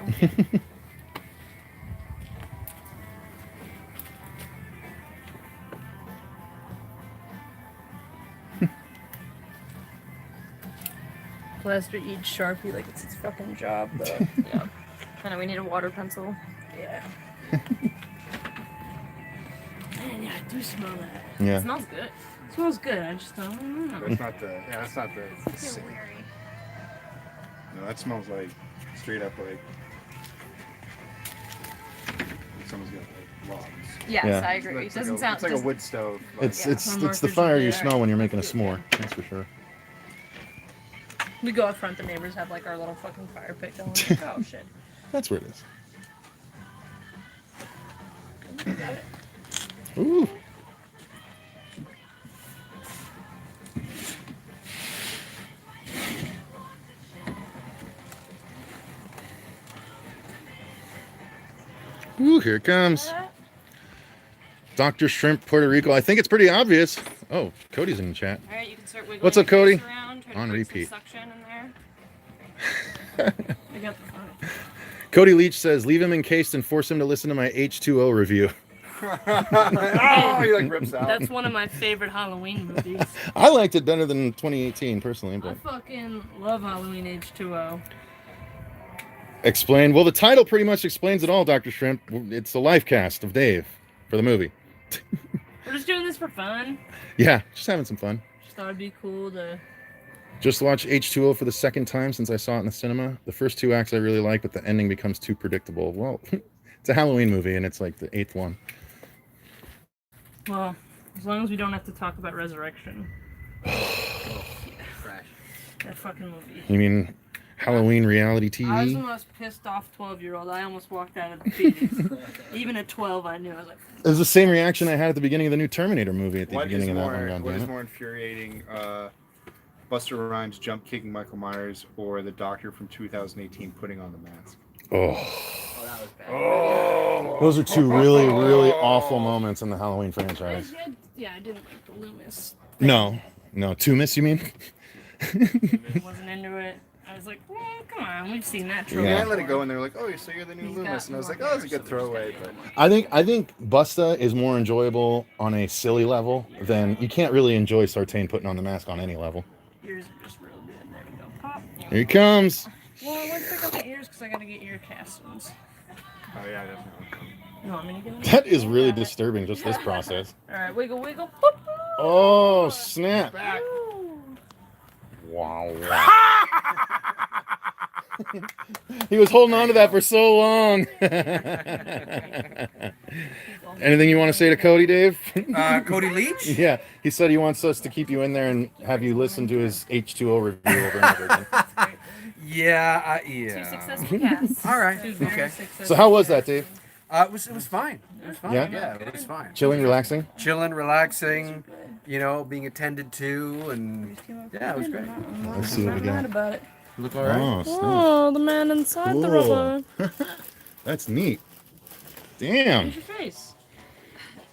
Plaster each Sharpie like it's its fucking job, though. Yeah. I know, we need a water pencil. Yeah. Man, yeah, I do smell that. Yeah. It smells good. It smells good. I just don't know. That's not the. Yeah, that's not the. Feel wary. No, that smells like straight up like someone's got like logs. Yes, Yeah. I agree. It It's doesn't like sound. It's like a doesn't- wood stove. It's Yeah. it's One more it's the efficient fire you day. smell when you're making a s'more. That's for sure. We go up front, the neighbors have like our little fucking fire pit going. Oh shit. That's where it is. Got it. Ooh. Ooh, here it comes. Dr. Shrimp, Puerto Rico. I think it's pretty obvious. Oh, Cody's in the chat. All right, you can start wiggling. What's up, your face Cody? around, try to On put some repeat. Suction in there. I got the phone. Cody Leach says, leave him encased and force him to listen to my H2O review. Oh, he like rips out. That's one of my favorite Halloween movies. I liked it better than 2018, personally, I but fucking love Halloween H2O. explain. Well, the title pretty much explains it all, Dr. Shrimp. It's a life cast of Dave for the movie. We're just doing this for fun. Yeah, just having some fun. Just thought it'd be cool to. Just watched H2O for the second time since I saw it in the cinema. The first two acts I really like, but the ending becomes too predictable. Well, it's a Halloween movie, and it's like the eighth one. Well, as long as we don't have to talk about Resurrection. Trash. That fucking movie. You mean Halloween reality I was the TV? most pissed off 12-year-old. I almost walked out of the theater. Even at 12, I knew. I was like, It was the same reaction I had at the beginning of the new Terminator movie at the What is beginning of that one. more? God What damn is it. more infuriating? Buster Rhymes jump kicking Michael Myers, or the Doctor from 2018 putting on the mask? Oh, Oh, that was bad. Oh, those are two really, really awful moments in the Halloween franchise. yeah, I didn't like the Loomis. No, Toomis, you mean? Wasn't into it. I was like, well, come on, we've seen that trope. You Yeah. can't let it before. go, and they're like, "Oh, so you're the new He's Loomis," got and I was like, more "Oh, it's a hair, good so there's throwaway." gotta But I think Busta is more enjoyable on a silly level than you can't really enjoy Sartain putting on the mask on any level. Ears are just real good. There we go. Pop. Here he comes. Well, I went to pick up my ears because I gotta get ear castings. oh yeah, definitely. You want me to get them? That is really disturbing, just this process. Alright, wiggle, wiggle. Boop, boop. Oh, snap. Ooh. Wow. He was holding on to that for so long. Anything you want to say to Cody, Dave? Cody Leach? Yeah, he said he wants us to keep you in there and have you listen to his H2O review over and over again. Yeah, Two yeah. successful casts. All right. Two very Okay. successful So how was that, Dave? It was fine. It was fine. Yeah? Yeah, it was fine. Chilling, relaxing? Chilling, relaxing, being attended to, and yeah, it was great. Let's see what we Mad got. about it. Look all right. Oh, snap. Oh, the man inside the Cool. rubber. That's neat. Damn. Where's your face?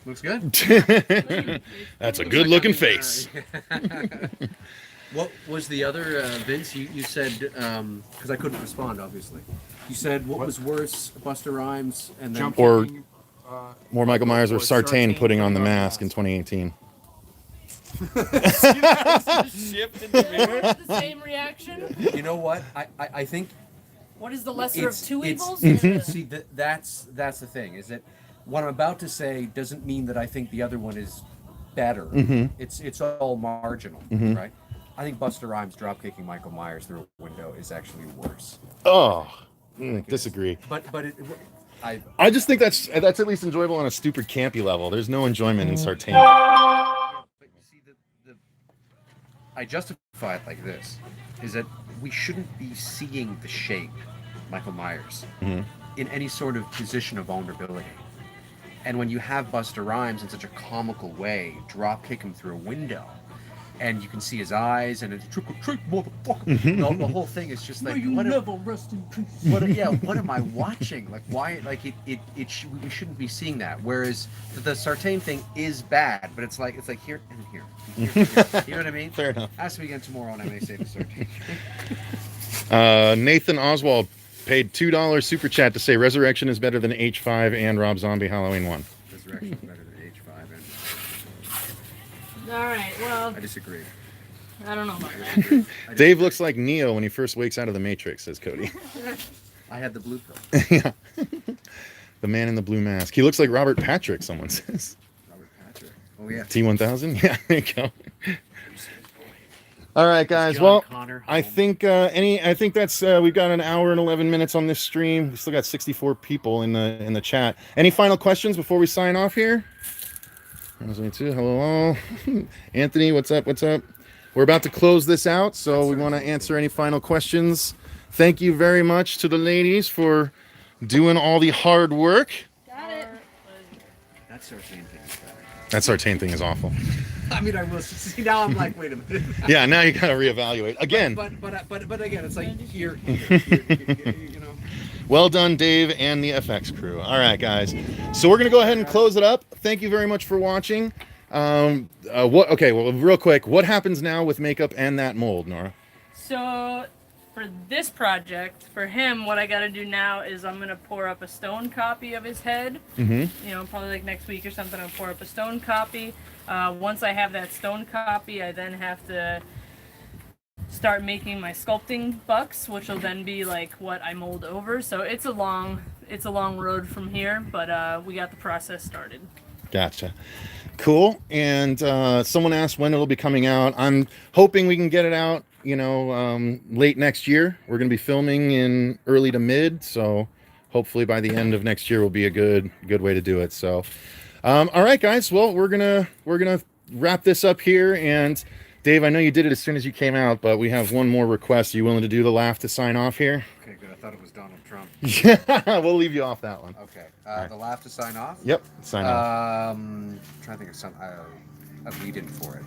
Looks good. That's a good looking face. What was the other, Vince? You said, because I couldn't respond, obviously. You said what was worse, Busta Rhymes and then... Or Uh, more Michael Myers or Sartain Sartain putting on the mask in 2018. The same reaction? You know what? I think What is the lesser of two evils? See, that's the thing, is that what I'm about to say doesn't mean that I think the other one is better. It's all marginal, right? I think Busta Rhymes dropkicking Michael Myers through a window is actually worse. Oh, disagree. But I just think that's at least enjoyable on a stupid campy level. There's no enjoyment in Sartain. But you see, I justify it like this, is that we shouldn't be seeing the shape, Michael Myers, in any sort of position of vulnerability. And when you have Busta Rhymes in such a comical way, drop kick him through a window, and you can see his eyes, and it's trick or treat, motherfucker. The whole thing is just like, what am I watching? Like, why? Like, we shouldn't be seeing that. Whereas the Sartain thing is bad, but it's like here and here. And here. You know what I mean? Fair enough. Ask me again tomorrow, and I may say the Sartain. Nathan Oswald paid $2 super chat to say Resurrection is better than H5 and Rob Zombie Halloween 1. Resurrection is better than H5, and All right, well, I disagree. I don't know about that. Dave looks like Neo when he first wakes out of the Matrix, says Cody. I had the blue pill. Yeah. The man in the blue mask. He looks like Robert Patrick, someone says. Robert Patrick. Oh yeah. T1000? Yeah, there you go. All right, guys. Well, I think that's we've got an hour and 11 minutes on this stream. We still got 64 people in the chat. Any final questions before we sign off here? Hello all. Anthony, what's up? What's up? We're about to close this out, so we want to answer any final questions. Thank you very much to the ladies for doing all the hard work. Got it. That Sartain thing is better. That Sartain thing is awful. I mean, I will see now. I'm like, wait a minute. Yeah, now you gotta reevaluate again. But again, it's like here, you know. Well done, Dave and the FX crew. All right, guys. So we're gonna go ahead and close it up. Thank you very much for watching. Okay, well, real quick, what happens now with makeup and that mold, Nora? So, for this project, for him, what I gotta do now is I'm gonna pour up a stone copy of his head. You know, probably like next week or something, I'll pour up a stone copy. Once I have that stone copy, I then have to start making my sculpting bucks, which will then be like what I mold over. So it's a long road from here, but we got the process started. Gotcha. Cool. And someone asked when it'll be coming out. I'm hoping we can get it out, late next year. We're going to be filming in early to mid, so hopefully by the end of next year will be a good way to do it. So, all right, guys. Well, we're gonna wrap this up here. And Dave, I know you did it as soon as you came out, but we have one more request. Are you willing to do the laugh to sign off here? Okay, good. I thought it was Donald Trump. Yeah, we'll leave you off that one. Okay. Right. The laugh to sign off? Yep, sign off. Trying to think of some a lead in for it.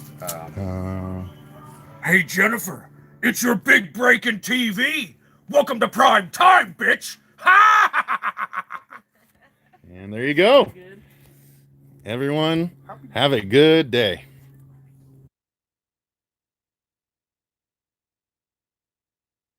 Hey, Jennifer, it's your big break in TV. Welcome to prime time, bitch. And there you go. Everyone, have a good day.